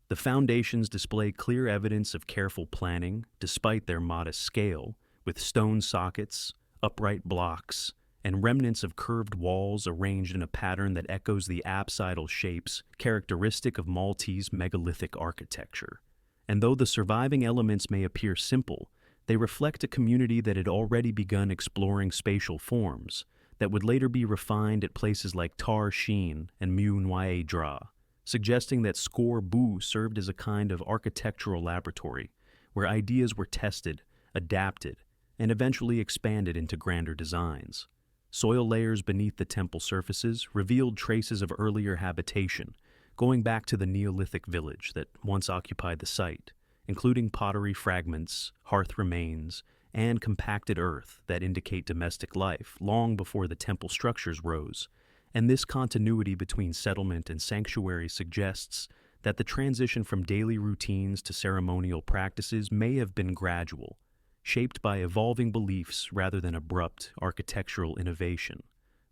The foundations display clear evidence of careful planning, despite their modest scale, with stone sockets, upright blocks, and remnants of curved walls arranged in a pattern that echoes the apsidal shapes characteristic of Maltese megalithic architecture. And though the surviving elements may appear simple, they reflect a community that had already begun exploring spatial forms that would later be refined at places like Tarxien and Mnajdra, suggesting that Skorba served as a kind of architectural laboratory where ideas were tested, adapted, and eventually expanded into grander designs. Soil layers beneath the temple surfaces revealed traces of earlier habitation, going back to the Neolithic village that once occupied the site, including pottery fragments, hearth remains, and compacted earth that indicate domestic life long before the temple structures rose. And this continuity between settlement and sanctuary suggests that the transition from daily routines to ceremonial practices may have been gradual, shaped by evolving beliefs rather than abrupt architectural innovation.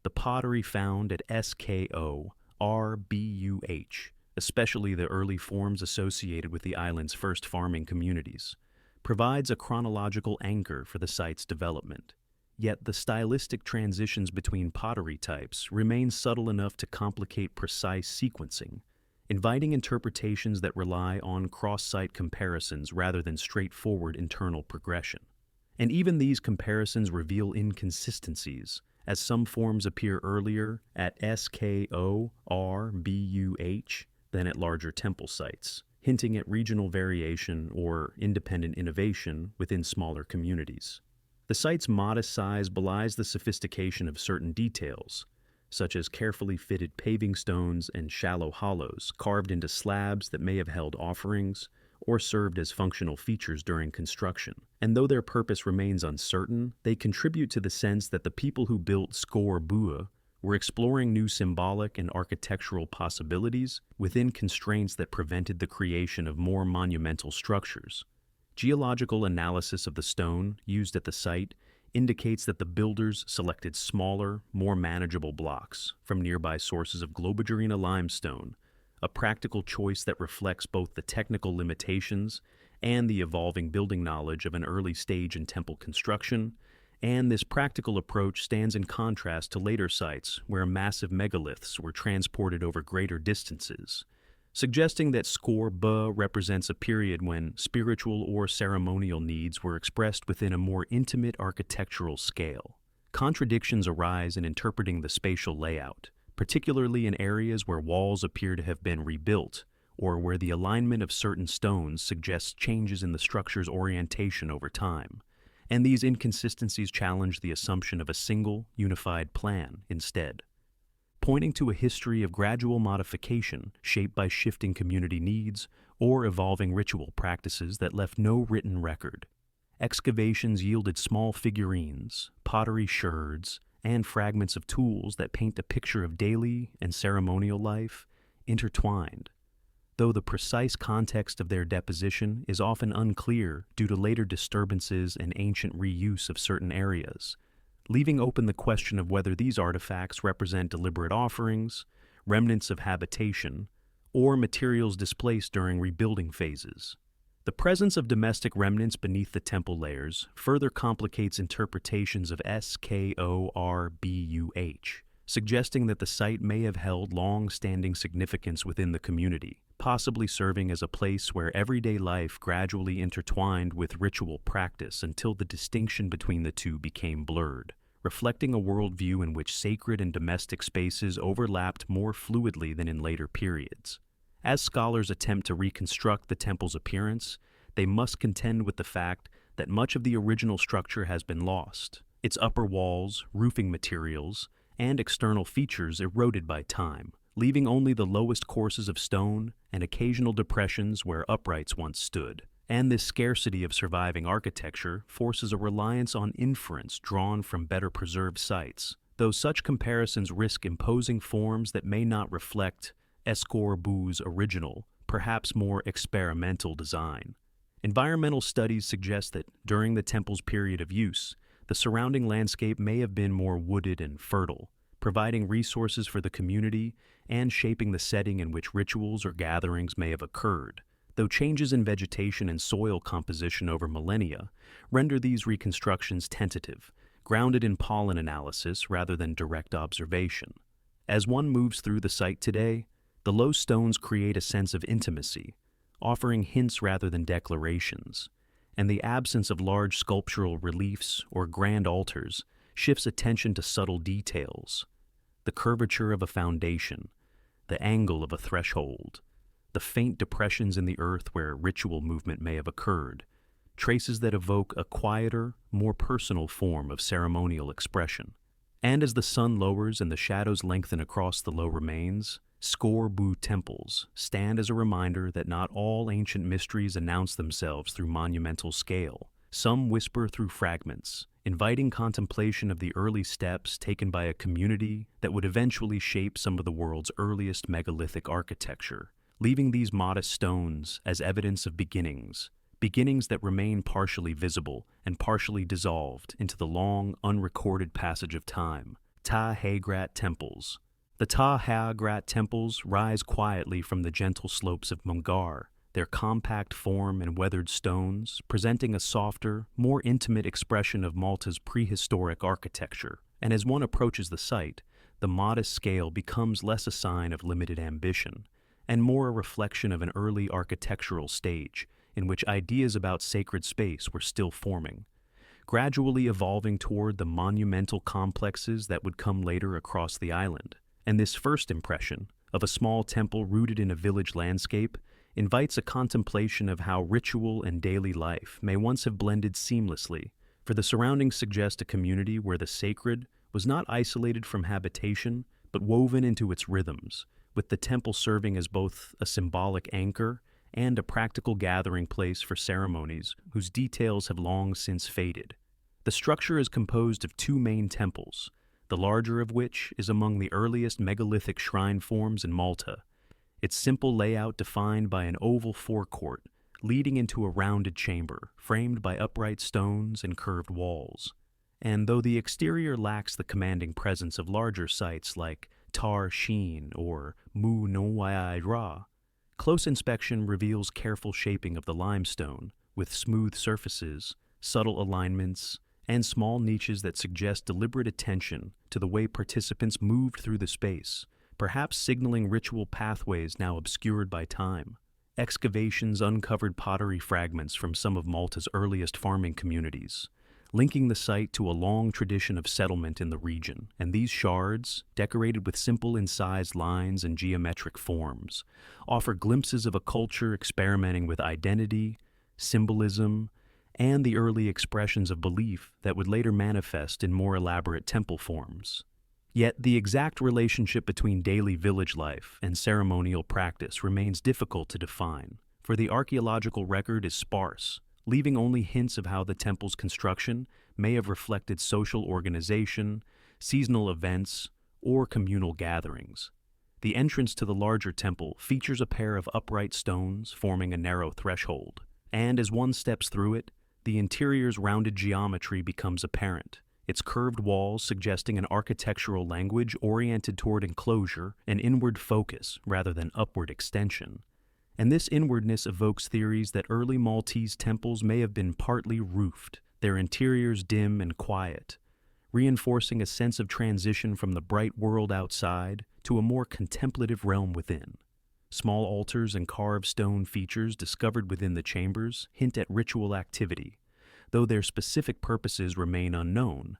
The pottery found at Skorbuh, especially the early forms associated with the island's first farming communities, provides a chronological anchor for the site's development. Yet the stylistic transitions between pottery types remain subtle enough to complicate precise sequencing, inviting interpretations that rely on cross-site comparisons rather than straightforward internal progression. And even these comparisons reveal inconsistencies, as some forms appear earlier at Skorbuh than at larger temple sites, hinting at regional variation or independent innovation within smaller communities. The site's modest size belies the sophistication of certain details, such as carefully fitted paving stones and shallow hollows carved into slabs that may have held offerings or served as functional features during construction. And though their purpose remains uncertain, they contribute to the sense that the people who built Skorbuh were exploring new symbolic and architectural possibilities within constraints that prevented the creation of more monumental structures. Geological analysis of the stone used at the site indicates that the builders selected smaller, more manageable blocks from nearby sources of Globigerina limestone, a practical choice that reflects both the technical limitations and the evolving building knowledge of an early stage in temple construction, and this practical approach stands in contrast to later sites where massive megaliths were transported over greater distances, suggesting that Skorba represents a period when spiritual or ceremonial needs were expressed within a more intimate architectural scale. Contradictions arise in interpreting the spatial layout, particularly in areas where walls appear to have been rebuilt, or where the alignment of certain stones suggests changes in the structure's orientation over time. And these inconsistencies challenge the assumption of a single, unified plan instead, pointing to a history of gradual modification shaped by shifting community needs or evolving ritual practices that left no written record. Excavations yielded small figurines, pottery sherds, and fragments of tools that paint a picture of daily and ceremonial life intertwined, though the precise context of their deposition is often unclear due to later disturbances and ancient reuse of certain areas, leaving open the question of whether these artifacts represent deliberate offerings, remnants of habitation, or materials displaced during rebuilding phases. The presence of domestic remnants beneath the temple layers further complicates interpretations of Skorbuh, suggesting that the site may have held long-standing significance within the community, possibly serving as a place where everyday life gradually intertwined with ritual practice until the distinction between the two became blurred, reflecting a worldview in which sacred and domestic spaces overlapped more fluidly than in later periods. As scholars attempt to reconstruct the temple's appearance, they must contend with the fact that much of the original structure has been lost, its upper walls, roofing materials, and external features eroded by time, leaving only the lowest courses of stone and occasional depressions where uprights once stood. And this scarcity of surviving architecture forces a reliance on inference drawn from better preserved sites, though such comparisons risk imposing forms that may not reflect Skorbuh's original, perhaps more experimental design. Environmental studies suggest that during the temple's period of use, the surrounding landscape may have been more wooded and fertile, providing resources for the community and shaping the setting in which rituals or gatherings may have occurred, though changes in vegetation and soil composition over millennia render these reconstructions tentative, grounded in pollen analysis rather than direct observation. As one moves through the site today, the low stones create a sense of intimacy, offering hints rather than declarations, and the absence of large sculptural reliefs or grand altars shifts attention to subtle details: the curvature of a foundation, the angle of a threshold, the faint depressions in the earth where ritual movement may have occurred, traces that evoke a quieter, more personal form of ceremonial expression. And as the sun lowers and the shadows lengthen across the low remains, Skorba Temples stand as a reminder that not all ancient mysteries announce themselves through monumental scale. Some whisper through fragments, inviting contemplation of the early steps taken by a community that would eventually shape some of the world's earliest megalithic architecture, leaving these modest stones as evidence of beginnings that remain partially visible and partially dissolved into the long, unrecorded passage of time. Hagrat Temples. The Hagrat Temples rise quietly from the gentle slopes of Mnajdra, their compact form and weathered stones presenting a softer, more intimate expression of Malta's prehistoric architecture. And as one approaches the site, the modest scale becomes less a sign of limited ambition and more a reflection of an early architectural stage in which ideas about sacred space were still forming, gradually evolving toward the monumental complexes that would come later across the island. And this first impression, of a small temple rooted in a village landscape, invites a contemplation of how ritual and daily life may once have blended seamlessly, for the surroundings suggest a community where the sacred was not isolated from habitation, but woven into its rhythms, with the temple serving as both a symbolic anchor and a practical gathering place for ceremonies whose details have long since faded. The structure is composed of two main temples, the larger of which is among the earliest megalithic shrine forms in Malta, its simple layout defined by an oval forecourt, leading into a rounded chamber framed by upright stones and curved walls. And though the exterior lacks the commanding presence of larger sites like Tarxien or Mnajdra, close inspection reveals careful shaping of the limestone, with smooth surfaces, subtle alignments, and small niches that suggest deliberate attention to the way participants moved through the space, perhaps signaling ritual pathways now obscured by time. Excavations uncovered pottery fragments from some of Malta's earliest farming communities, linking the site to a long tradition of settlement in the region, and these shards, decorated with simple incised lines and geometric forms, offer glimpses of a culture experimenting with identity, symbolism, and the early expressions of belief that would later manifest in more elaborate temple forms. Yet the exact relationship between daily village life and ceremonial practice remains difficult to define, for the archaeological record is sparse, leaving only hints of how the temple's construction may have reflected social organization, seasonal events, or communal gatherings. The entrance to the larger temple features a pair of upright stones forming a narrow threshold, and as one steps through it, the interior's rounded geometry becomes apparent, its curved walls suggesting an architectural language oriented toward enclosure and inward focus rather than upward extension. And this inwardness evokes theories that early Maltese temples may have been partly roofed, their interiors dim and quiet, reinforcing a sense of transition from the bright world outside to a more contemplative realm within. Small altars and carved stone features discovered within the chambers hint at ritual activity, though their specific purposes remain unknown,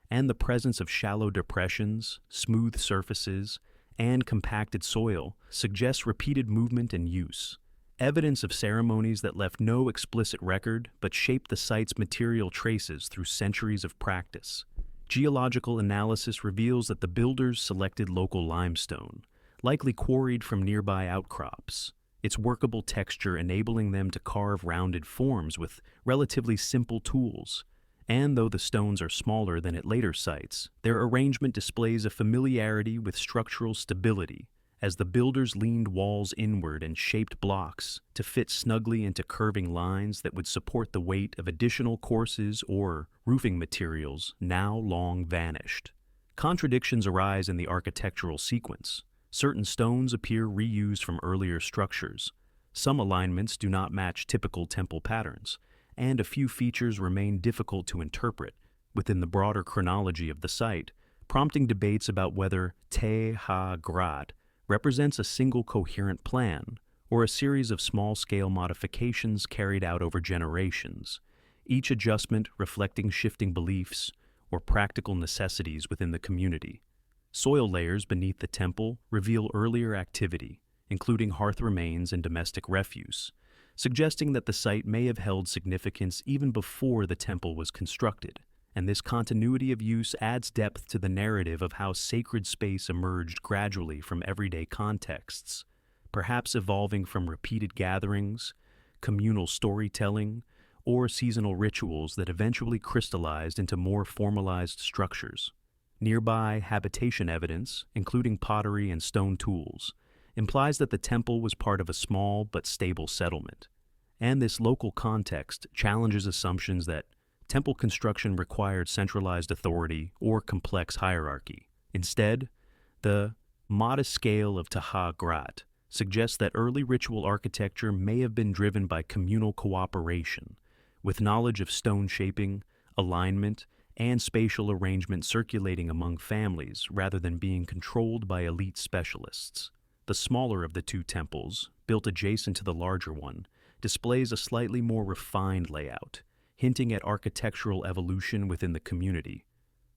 and the presence of shallow depressions, smooth surfaces, and compacted soil suggests repeated movement and use, evidence of ceremonies that left no explicit record but shaped the site's material traces through centuries of practice. Geological analysis reveals that the builders selected local limestone, likely quarried from nearby outcrops, its workable texture enabling them to carve rounded forms with relatively simple tools. And though the stones are smaller than at later sites, their arrangement displays a familiarity with structural stability, as the builders leaned walls inward and shaped blocks to fit snugly into curving lines that would support the weight of additional courses or roofing materials now long vanished. Contradictions arise in the architectural sequence. Certain stones appear reused from earlier structures. Some alignments do not match typical temple patterns, and a few features remain difficult to interpret within the broader chronology of the site, prompting debates about whether Hagrat represents a single coherent plan or a series of small-scale modifications carried out over generations, each adjustment reflecting shifting beliefs or practical necessities within the community. Soil layers beneath the temple reveal earlier activity, including hearth remains and domestic refuse, suggesting that the site may have held significance even before the temple was constructed, and this continuity of use adds depth to the narrative of how sacred space emerged gradually from everyday contexts, perhaps evolving from repeated gatherings, communal storytelling, or seasonal rituals that eventually crystallized into more formalized structures. Nearby habitation evidence, including pottery and stone tools, implies that the temple was part of a small but stable settlement, and this local context challenges assumptions that temple construction required centralized authority or complex hierarchy. Instead, the modest scale of Hagrat suggests that early ritual architecture may have been driven by communal cooperation, with knowledge of stone shaping, alignment, and spatial arrangement circulating among families rather than being controlled by elite specialists. The smaller of the two temples, built adjacent to the larger one, displays a slightly more refined layout, hinting at architectural evolution within the community,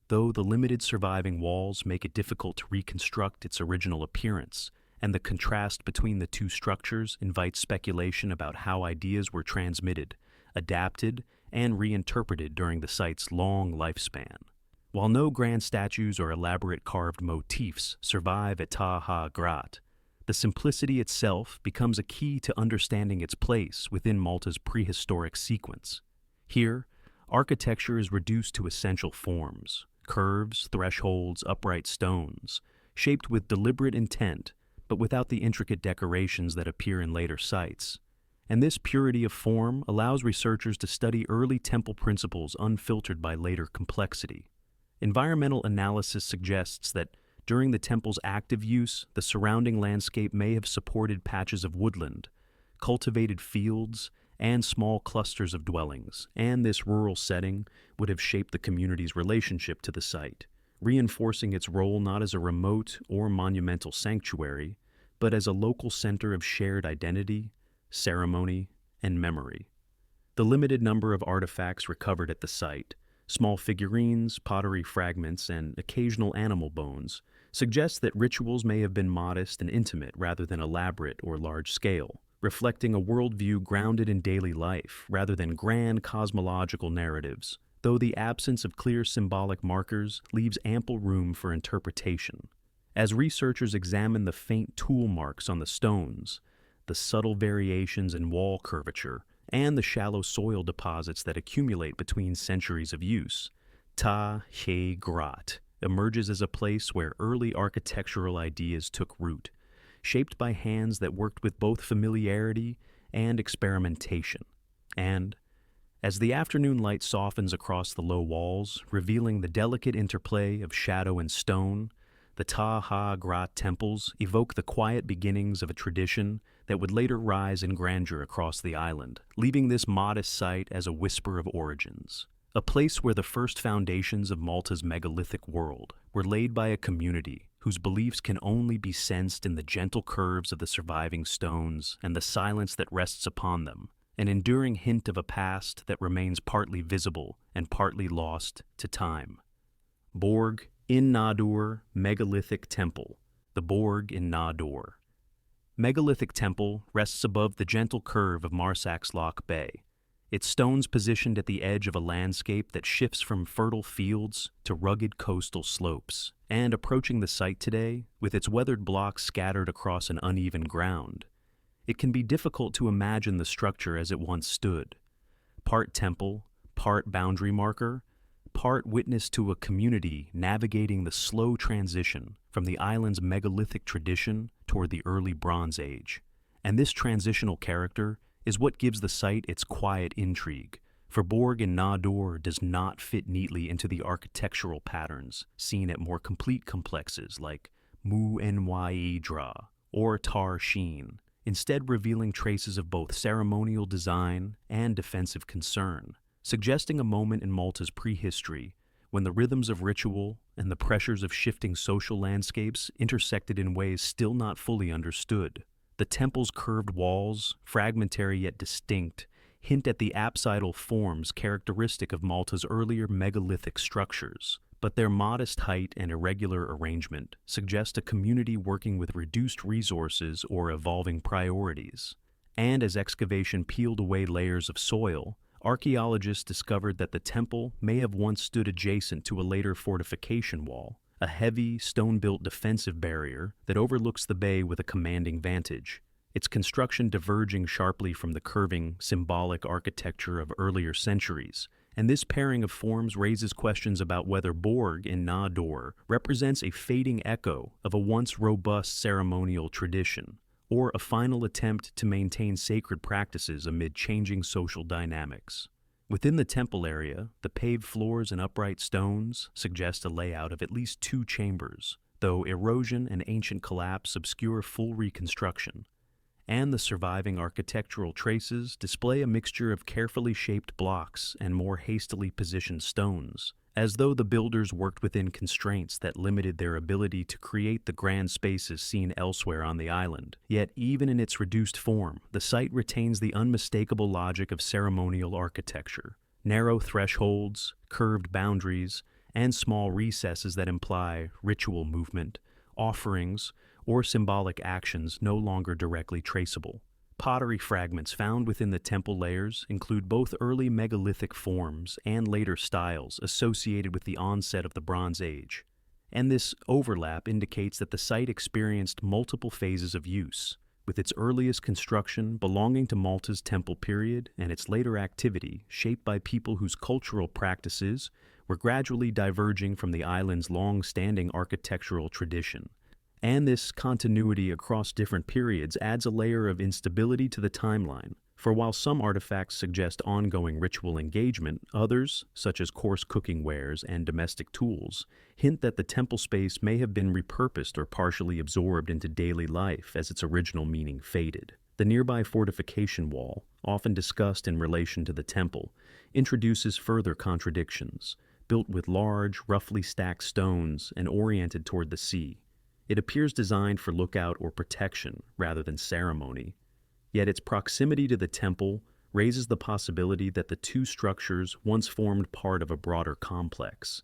though the limited surviving walls make it difficult to reconstruct its original appearance, and the contrast between the two structures invites speculation about how ideas were transmitted, adapted, and reinterpreted during the site's long lifespan. While no grand statues or elaborate carved motifs survive at Hagrat, the simplicity itself becomes a key to understanding its place within Malta's prehistoric sequence. Here, architecture is reduced to essential forms, curves, thresholds, upright stones, shaped with deliberate intent, but without the intricate decorations that appear in later sites. and this purity of form allows researchers to study early temple principles unfiltered by later complexity. Environmental analysis suggests that during the temple's active use, the surrounding landscape may have supported patches of woodland, cultivated fields, and small clusters of dwellings, and this rural setting would have shaped the community's relationship to the site, reinforcing its role not as a remote or monumental sanctuary, but as a local center of shared identity, ceremony, and memory. The limited number of artifacts recovered at the site, small figurines, pottery fragments, and occasional animal bones, suggest that rituals may have been modest and intimate rather than elaborate or large-scale, reflecting a worldview grounded in daily life rather than grand cosmological narratives, though the absence of clear symbolic markers leaves ample room for interpretation. As researchers examine the faint tool marks on the stones, the subtle variations in wall curvature, and the shallow soil deposits that accumulate between centuries of use, Ħaġrat emerges as a place where early architectural ideas took root, shaped by hands that worked with both familiarity and experimentation. And, as the afternoon light softens across the low walls, revealing the delicate interplay of shadow and stone, the Ħaġrat Temples evoke the quiet beginnings of a tradition that would later rise in grandeur across the island, leaving this modest site as a whisper of origins. A place where the first foundations of Malta's megalithic world were laid by a community whose beliefs can only be sensed in the gentle curves of the surviving stones and the silence that rests upon them, an enduring hint of a past that remains partly visible and partly lost to time. Borg, in-Nadur Megalithic Temple, the Borg in-Nadur. Megalithic Temple rests above the gentle curve of Marsaxloch Bay, its stones positioned at the edge of a landscape that shifts from fertile fields to rugged coastal slopes. And approaching the site today, with its weathered blocks scattered across an uneven ground, it can be difficult to imagine the structure as it once stood. Part temple, part boundary marker, part witness to a community navigating the slow transition from the island's megalithic tradition toward the early Bronze Age. And this transitional character is what gives the site its quiet intrigue, for Borg in-Nadur does not fit neatly into the architectural patterns seen at more complete complexes like Mnajdra or Tarxien, instead revealing traces of both ceremonial design and defensive concern, suggesting a moment in Malta's prehistory when the rhythms of ritual and the pressures of shifting social landscapes intersected in ways still not fully understood. The temple's curved walls, fragmentary yet distinct, hint at the apsidal forms characteristic of Malta's earlier megalithic structures, but their modest height and irregular arrangement suggest a community working with reduced resources or evolving priorities. And as excavation peeled away layers of soil, archaeologists discovered that the temple may have once stood adjacent to a later fortification wall, a heavy, stone-built defensive barrier that overlooks the bay with a commanding vantage, its construction diverging sharply from the curving, symbolic architecture of earlier centuries. And this pairing of forms raises questions about whether Borg in-Nadur represents a fading echo of a once robust ceremonial tradition, or a final attempt to maintain sacred practices amid changing social dynamics. Within the temple area, the paved floors and upright stones suggest a layout of at least 2 chambers, though erosion and ancient collapse obscure full reconstruction. And the surviving architectural traces display a mixture of carefully shaped blocks and more hastily positioned stones, as though the builders worked within constraints that limited their ability to create the grand spaces seen elsewhere on the island. Yet, even in its reduced form, the site retains the unmistakable logic of ceremonial architecture: narrow thresholds, curved boundaries, and small recesses that imply ritual movement, offerings, or symbolic actions no longer directly traceable. Pottery fragments found within the temple layers include both early megalithic forms and later styles associated with the onset of the Bronze Age, and this overlap indicates that the site experienced multiple phases of use, with its earliest construction belonging to Malta's temple period and its later activity shaped by people whose cultural practices were gradually diverging from the island's long-standing architectural tradition. And this continuity across different periods adds a layer of instability to the timeline, For while some artifacts suggest ongoing ritual engagement, others, such as coarse cooking wares and domestic tools, hint that the temple space may have been repurposed or partially absorbed into daily life as its original meaning faded. The nearby fortification wall, often discussed in relation to the temple, introduces further contradictions. Built with large, roughly stacked stones and oriented toward the sea, it appears designed for lookout or protection rather than ceremony. Yet its proximity to the temple raises the possibility that the two structures once formed part of a broader complex,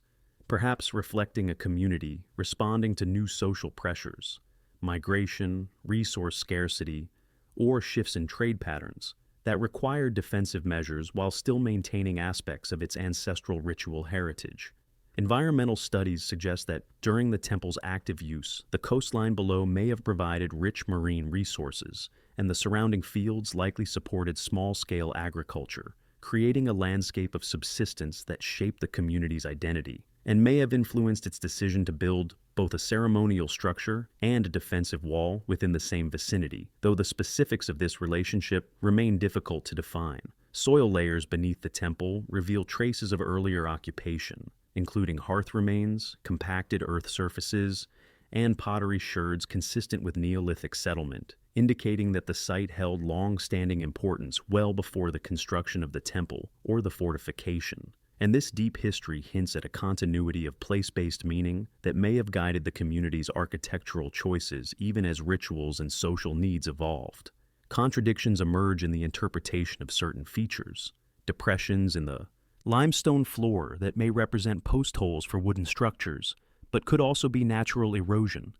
perhaps reflecting a community responding to new social pressures, migration, resource scarcity, or shifts in trade patterns that required defensive measures while still maintaining aspects of its ancestral ritual heritage. Environmental studies suggest that during the temple's active use, the coastline below may have provided rich marine resources, and the surrounding fields likely supported small-scale agriculture, creating a landscape of subsistence that shaped the community's identity, and may have influenced its decision to build both a ceremonial structure and a defensive wall within the same vicinity, though the specifics of this relationship remain difficult to define. Soil layers beneath the temple reveal traces of earlier occupation, including hearth remains, compacted earth surfaces, and pottery sherds consistent with Neolithic settlement, indicating that the site held long-standing importance well before the construction of the temple or the fortification. And this deep history hints at a continuity of place-based meaning that may have guided the community's architectural choices even as rituals and social needs evolved. Contradictions emerge in the interpretation of certain features. Depressions in the limestone floor that may represent post holes for wooden structures, but could also be natural erosion.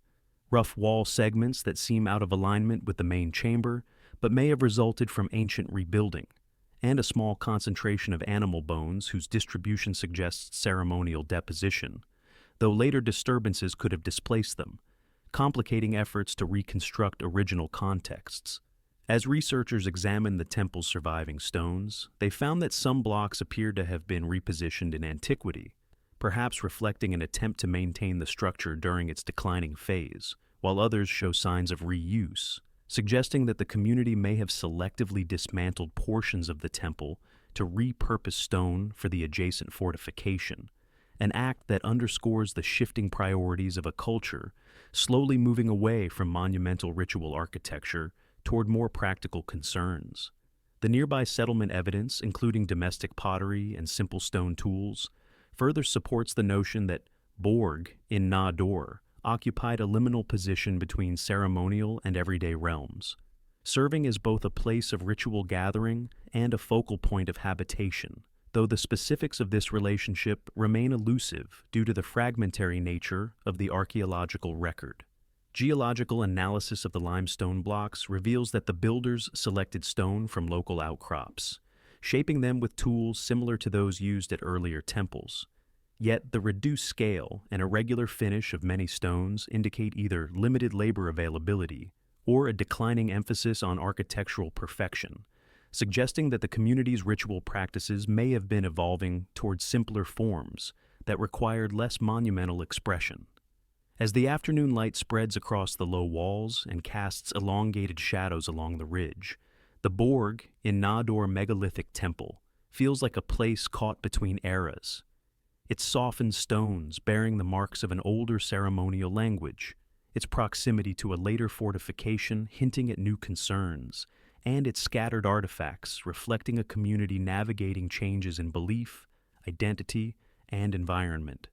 Rough wall segments that seem out of alignment with the main chamber, but may have resulted from ancient rebuilding, and a small concentration of animal bones whose distribution suggests ceremonial deposition, though later disturbances could have displaced them, complicating efforts to reconstruct original contexts. As researchers examined the temple's surviving stones, they found that some blocks appeared to have been repositioned in antiquity, perhaps reflecting an attempt to maintain the structure during its declining phase, while others show signs of reuse, suggesting that the community may have selectively dismantled portions of the temple to repurpose stone for the adjacent fortification, an act that underscores the shifting priorities of a culture slowly moving away from monumental ritual architecture toward more practical concerns. The nearby settlement evidence, including domestic pottery and simple stone tools, further supports the notion that Borg, in-Nadur, occupied a liminal position between ceremonial and everyday realms, serving as both a place of ritual gathering and a focal point of habitation, though the specifics of this relationship remain elusive due to the fragmentary nature of the archaeological record. Geological analysis of the limestone blocks reveals that the builders selected stone from local outcrops, shaping them with tools similar to those used at earlier temples. Yet the reduced scale and irregular finish of many stones indicate either limited labor availability or a declining emphasis on architectural perfection, suggesting that the community's ritual practices may have been evolving towards simpler forms that required less monumental expression. As the afternoon light spreads across the low walls and casts elongated shadows along the ridge, the Borg, in-Nadur Megalithic Temple, feels like a place caught between eras. Its softened stones bearing the marks of an older ceremonial language, its proximity to a later fortification hinting at new concerns, and its scattered artifacts reflecting a community navigating changes in belief, identity, and environment.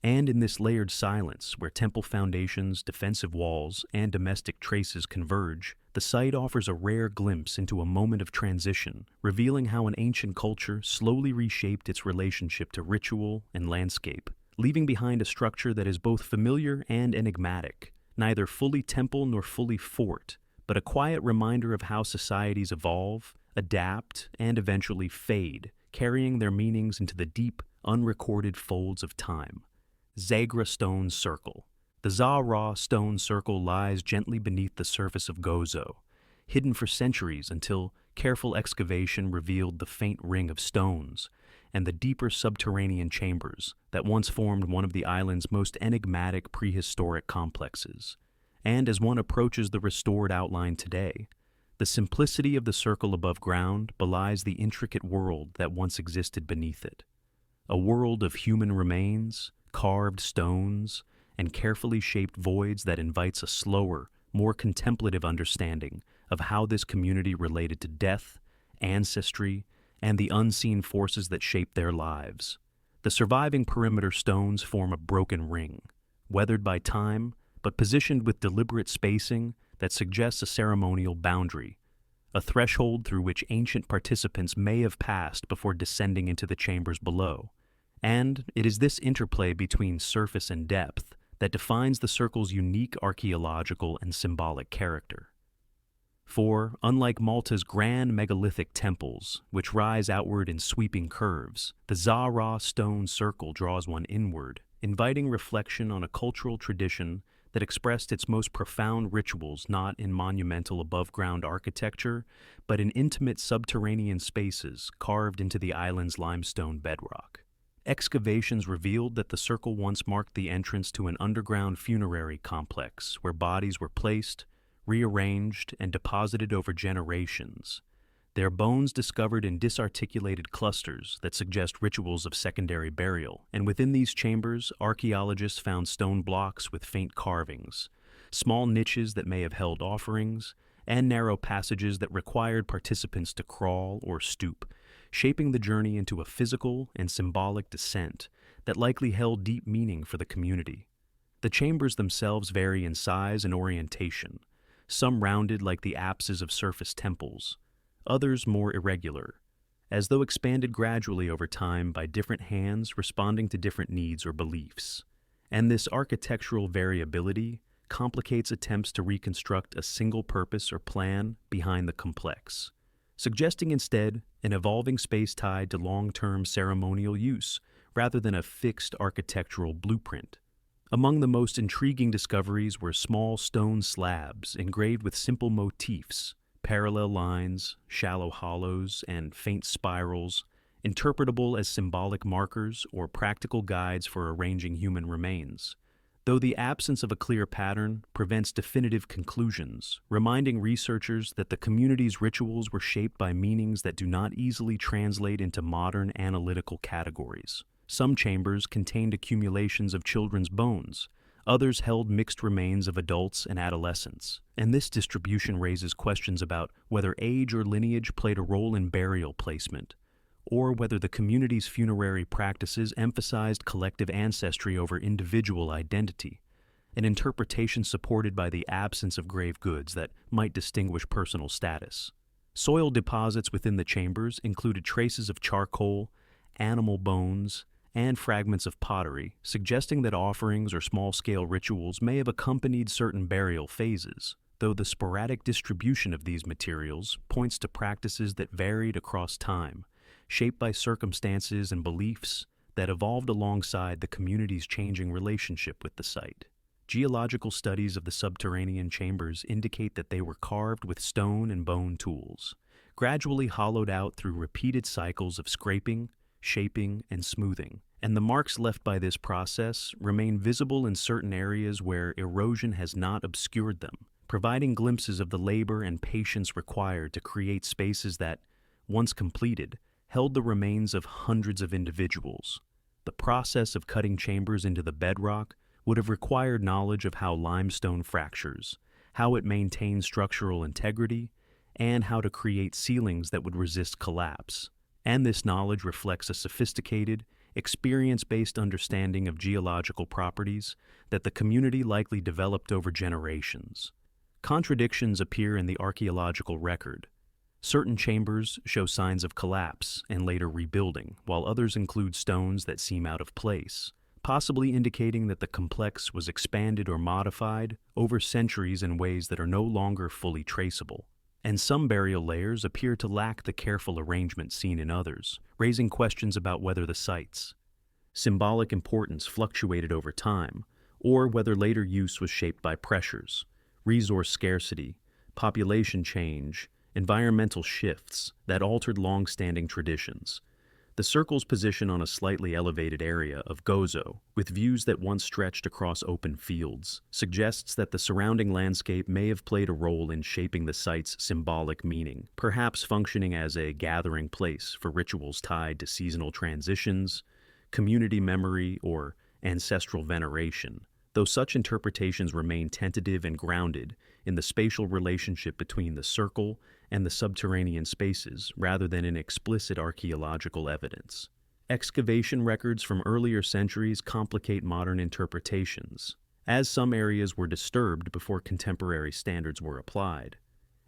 And in this layered silence, where temple foundations, defensive walls, and domestic traces converge, the site offers a rare glimpse into a moment of transition, revealing how an ancient culture slowly reshaped its relationship to ritual and landscape, leaving behind a structure that is both familiar and enigmatic, neither fully temple nor fully fort, but a quiet reminder of how societies evolve, adapt, and eventually fade, carrying their meanings into the deep, unrecorded folds of time. Xagħra Stone Circle. The Xagħra stone circle lies gently beneath the surface of Gozo, hidden for centuries until careful excavation revealed the faint ring of stones and the deeper subterranean chambers that once formed one of the island's most enigmatic prehistoric complexes. And as one approaches the restored outline today, The simplicity of the circle above ground belies the intricate world that once existed beneath it. A world of human remains, carved stones, and carefully shaped voids that invites a slower, more contemplative understanding of how this community related to death, ancestry, and the unseen forces that shaped their lives. The surviving perimeter stones form a broken ring, weathered by time, but positioned with deliberate spacing that suggests a ceremonial boundary, a threshold through which ancient participants may have passed before descending into the chambers below. And it is this interplay between surface and depth that defines the circle's unique archaeological and symbolic character. For, unlike Malta's grand megalithic temples, which rise outward in sweeping curves, the Xagħra stone circle draws one inward, inviting reflection on a cultural tradition that expressed its most profound rituals not in monumental above-ground architecture, but in intimate subterranean spaces carved into the island's limestone bedrock. Excavations revealed that the circle once marked the entrance to an underground funerary complex where bodies were placed, rearranged, and deposited over generations, their bones discovered in disarticulated clusters that suggest rituals of secondary burial. And within these chambers, archaeologists found stone blocks with faint carvings, small niches that may have held offerings, and narrow passages that required participants to crawl or stoop, shaping the journey into a physical and symbolic descent that likely held deep meaning for the community. The chambers themselves vary in size and orientation, some rounded like the apses of surface temples, others more irregular, as though expanded gradually over time by different hands responding to different needs or beliefs. And this architectural variability complicates attempts to reconstruct a single purpose or plan behind the complex, suggesting instead an evolving space tied to long-term ceremonial use rather than a fixed architectural blueprint. Among the most intriguing discoveries were small stone slabs engraved with simple motifs, parallel lines, shallow hollows, and faint spirals, interpretable as symbolic markers or practical guides for arranging human remains. Though the absence of a clear pattern prevents definitive conclusions, reminding researchers that the community's rituals were shaped by meanings that do not easily translate into modern analytical categories. Some chambers contained accumulations of children's bones, others held mixed remains of adults and adolescents, and this distribution raises questions about whether age or lineage played a role in burial placement, or whether the community's funerary practices emphasized collective ancestry over individual identity, an interpretation supported by the absence of grave goods that might distinguish personal status. Soil deposits within the chambers included traces of charcoal, animal bones, and fragments of pottery, suggesting that offerings or small-scale rituals may have accompanied certain burial phases, though the sporadic distribution of these materials points to practices that varied across time, shaped by circumstances and beliefs that evolved alongside the community's changing relationship with the site. Geological studies of the subterranean chambers indicate that they were carved with stone and bone tools, gradually hollowed out through repeated cycles of scraping, shaping, and smoothing, and the marks left by this process remain visible in certain areas where erosion has not obscured them, providing glimpses of the labor and patience required to create spaces that, once completed, held the remains of hundreds of individuals. The process of cutting chambers into the bedrock would have required knowledge of how limestone fractures, how it maintains structural integrity, and how to create ceilings that would resist collapse. And this knowledge reflects a sophisticated, experience-based understanding of geological properties that the community likely developed over generations. Contradictions appear in the archaeological record. Certain chambers show signs of collapse and later rebuilding, while others include stones that seem out of place, possibly indicating that the complex was expanded or modified over centuries in ways that are no longer fully traceable. And some burial layers appear to lack the careful arrangement seen in others, raising questions about whether the site's symbolic importance fluctuated over time, or whether later use was shaped by pressures, resource scarcity, population change, environmental shifts that altered long-standing traditions. The circle's position on a slightly elevated area of Gozo, with views that once stretched across open fields, suggests that the surrounding landscape may have played a role in shaping the site's symbolic meaning, perhaps functioning as a gathering place for rituals tied to seasonal transitions, community memory, or ancestral veneration, though such interpretations remain tentative and grounded in the spatial relationship between the circle and the subterranean spaces rather than in explicit archaeological evidence. Excavation records from earlier centuries complicate modern interpretations, as some areas were disturbed before contemporary standards were applied,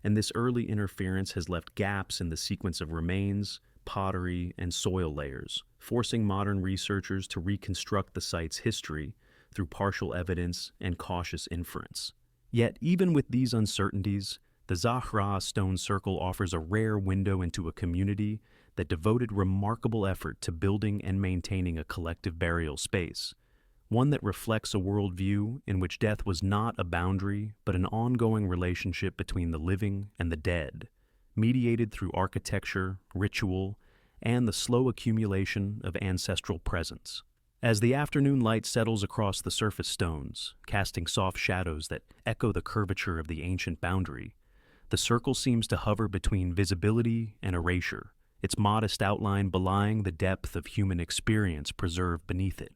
and this early interference has left gaps in the sequence of remains, pottery, and soil layers, forcing modern researchers to reconstruct the site's history through partial evidence and cautious inference. Yet, even with these uncertainties, the Xagħra stone circle offers a rare window into a community that devoted remarkable effort to building and maintaining a collective burial space, one that reflects a worldview in which death was not a boundary but an ongoing relationship between the living and the dead, mediated through architecture, ritual, and the slow accumulation of ancestral presence. As the afternoon light settles across the surface stones, casting soft shadows that echo the curvature of the ancient boundary, the circle seems to hover between visibility and erasure, its modest outline belying the depth of human experience preserved beneath it.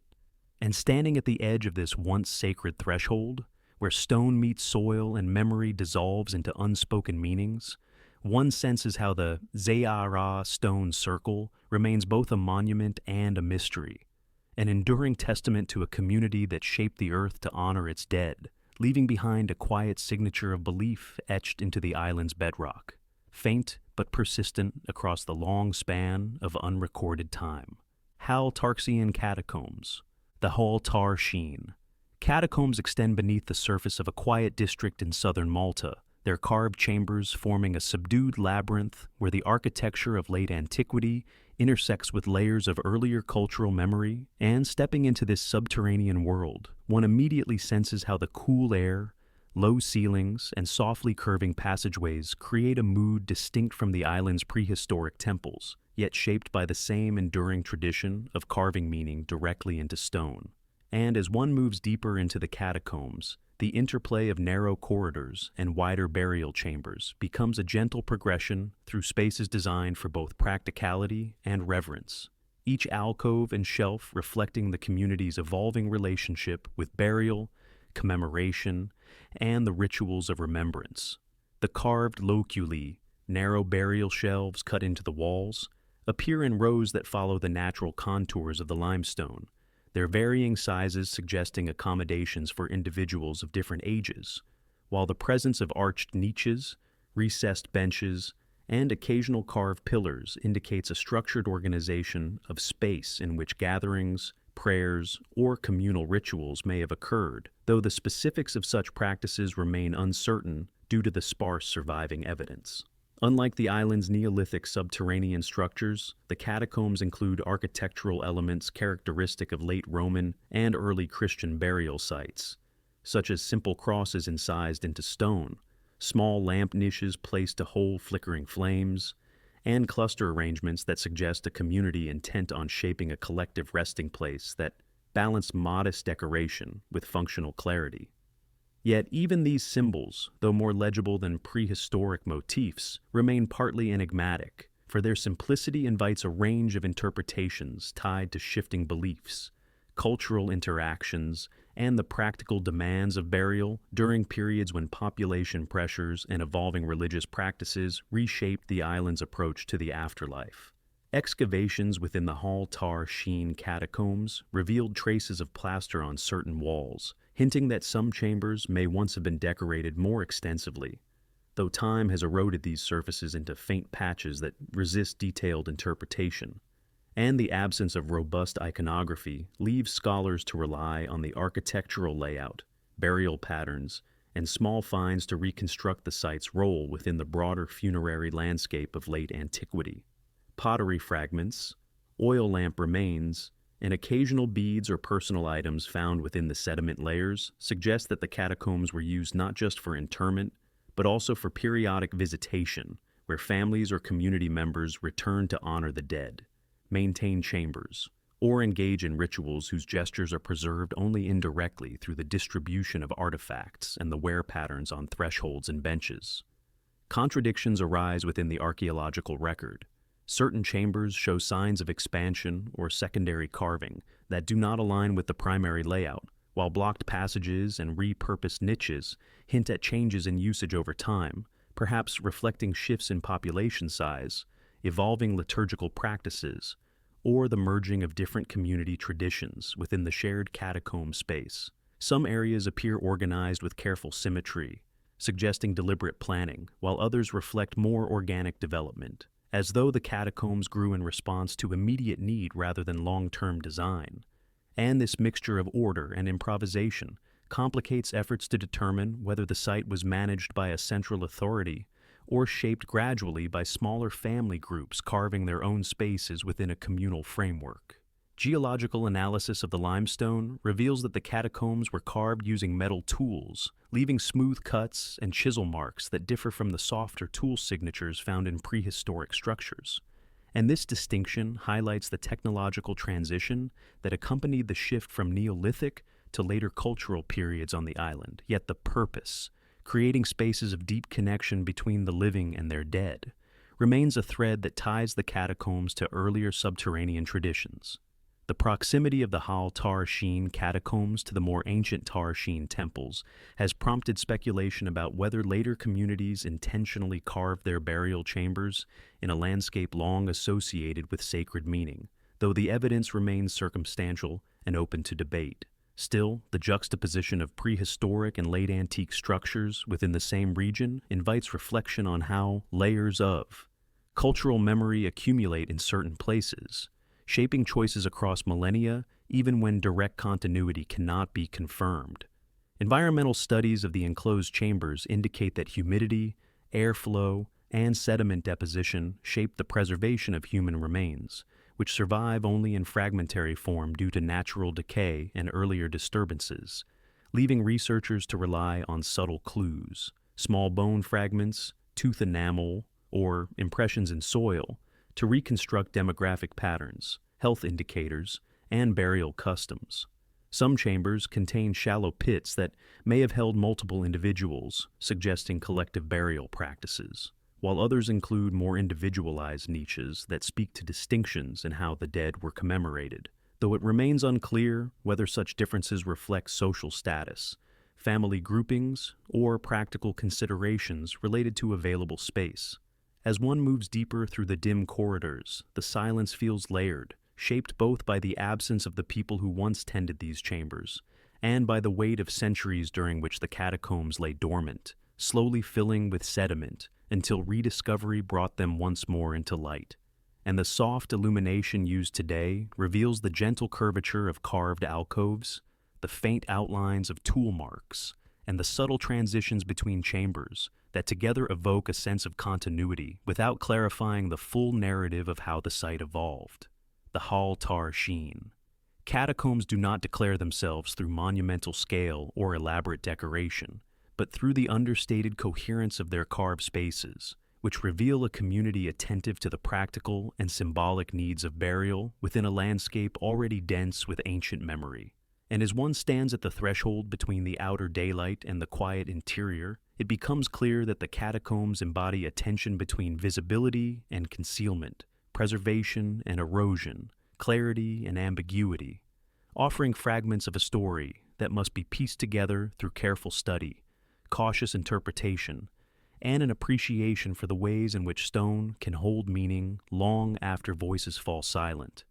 And standing at the edge of this once sacred threshold, where stone meets soil and memory dissolves into unspoken meanings, one senses how the Xagħra stone circle remains both a monument and a mystery, an enduring testament to a community that shaped the earth to honor its dead, leaving behind a quiet signature of belief etched into the island's bedrock, faint but persistent across the long span of unrecorded time. Hal Tarxien Catacombs. The Hal Tarxien Catacombs extend beneath the surface of a quiet district in southern Malta, their carved chambers forming a subdued labyrinth where the architecture of late antiquity intersects with layers of earlier cultural memory. And stepping into this subterranean world, one immediately senses how the cool air, low ceilings, and softly curving passageways create a mood distinct from the island's prehistoric temples, yet shaped by the same enduring tradition of carving meaning directly into stone. And as one moves deeper into the catacombs, the interplay of narrow corridors and wider burial chambers becomes a gentle progression through spaces designed for both practicality and reverence, each alcove and shelf reflecting the community's evolving relationship with burial, commemoration, and the rituals of remembrance. The carved loculi, narrow burial shelves cut into the walls, appear in rows that follow the natural contours of the limestone, their varying sizes suggesting accommodations for individuals of different ages, while the presence of arched niches, recessed benches, and occasional carved pillars indicates a structured organization of space in which gatherings, prayers, or communal rituals may have occurred, though the specifics of such practices remain uncertain due to the sparse surviving evidence. Unlike the island's Neolithic subterranean structures, the catacombs include architectural elements characteristic of late Roman and early Christian burial sites, such as simple crosses incised into stone, small lamp niches placed to hold flickering flames, and cluster arrangements that suggest a community intent on shaping a collective resting place that balance modest decoration with functional clarity. Yet even these symbols, though more legible than prehistoric motifs, remain partly enigmatic, for their simplicity invites a range of interpretations tied to shifting beliefs, cultural interactions, and the practical demands of burial during periods when population pressures and evolving religious practices reshaped the island's approach to the afterlife. Excavations within the Hal Tarxien Catacombs revealed traces of plaster on certain walls, hinting that some chambers may once have been decorated more extensively, though time has eroded these surfaces into faint patches that resist detailed interpretation. And the absence of robust iconography leaves scholars to rely on the architectural layout, burial patterns, and small finds to reconstruct the site's role within the broader funerary landscape of late antiquity. Pottery fragments, oil lamp remains, and occasional beads or personal items found within the sediment layers suggest that the catacombs were used not just for interment, but also for periodic visitation, where families or community members returned to honor the dead. maintain chambers, or engage in rituals whose gestures are preserved only indirectly through the distribution of artifacts and the wear patterns on thresholds and benches. Contradictions arise within the archaeological record. Certain chambers show signs of expansion or secondary carving that do not align with the primary layout, while blocked passages and repurposed niches hint at changes in usage over time, perhaps reflecting shifts in population size, evolving liturgical practices, or the merging of different community traditions within the shared catacomb space. Some areas appear organized with careful symmetry, suggesting deliberate planning, while others reflect more organic development, as though the catacombs grew in response to immediate need rather than long-term design. And this mixture of order and improvisation complicates efforts to determine whether the site was managed by a central authority or shaped gradually by smaller family groups carving their own spaces within a communal framework. Geological analysis of the limestone reveals that the catacombs were carved using metal tools, leaving smooth cuts and chisel marks that differ from the softer tool signatures found in prehistoric structures. And this distinction highlights the technological transition that accompanied the shift from Neolithic to later cultural periods on the island, yet the purpose, creating spaces of deep connection between the living and their dead, remains a thread that ties the catacombs to earlier subterranean traditions. The proximity of the Hal Tarxien Catacombs to the more ancient Tarxien Temples has prompted speculation about whether later communities intentionally carved their burial chambers in a landscape long associated with sacred meaning, though the evidence remains circumstantial and open to debate. Still, the juxtaposition of prehistoric and late antique structures within the same region invites reflection on how layers of cultural memory accumulate in certain places, shaping choices across millennia even when direct continuity cannot be confirmed. Environmental studies of the enclosed chambers indicate that humidity, airflow, and sediment deposition shape the preservation of human remains, which survive only in fragmentary form due to natural decay and earlier disturbances, leaving researchers to rely on subtle clues, small bone fragments, tooth enamel, or impressions in soil, to reconstruct demographic patterns, health indicators, and burial customs. Some chambers contain shallow pits that may have held multiple individuals, suggesting collective burial practices, while others include more individualized niches that speak to distinctions in how the dead were commemorated, though it remains unclear whether such differences reflect social status, family groupings, or practical considerations related to available space. As one moves deeper through the dim corridors, the silence feels layered, shaped both by the absence of the people who once tended these chambers, and by the weight of centuries during which the catacombs lay dormant, slowly filling with sediment until rediscovery brought them once more into light. And the soft illumination used today reveals the gentle curvature of carved alcoves, the faint outlines of tool marks, and the subtle transitions between chambers that together evoke a sense of continuity without clarifying the full narrative of how the site evolved. The Hal Tarxien. Catacombs do not declare themselves through monumental scale or elaborate decoration, but through the understated coherence of their carved spaces, which reveal a community attentive to the practical and symbolic needs of burial within a landscape already dense with ancient memory. And as one stands at the threshold between the outer daylight and the quiet interior, it becomes clear that the catacombs embody a tension between visibility and concealment, preservation and erosion, clarity and ambiguity, offering fragments of a story that must be pieced together through careful study, cautious interpretation, and an appreciation for the ways in which stone can hold meaning long after voices fall silent.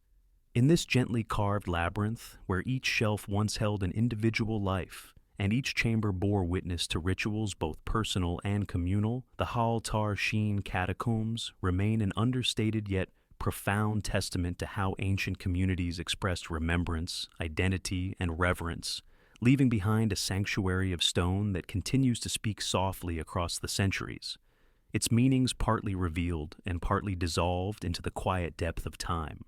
In this gently carved labyrinth, where each shelf once held an individual life, and each chamber bore witness to rituals both personal and communal, the Hal Tarxien Catacombs remain an understated yet profound testament to how ancient communities expressed remembrance, identity, and reverence, leaving behind a sanctuary of stone that continues to speak softly across the centuries, its meanings partly revealed and partly dissolved into the quiet depth of time.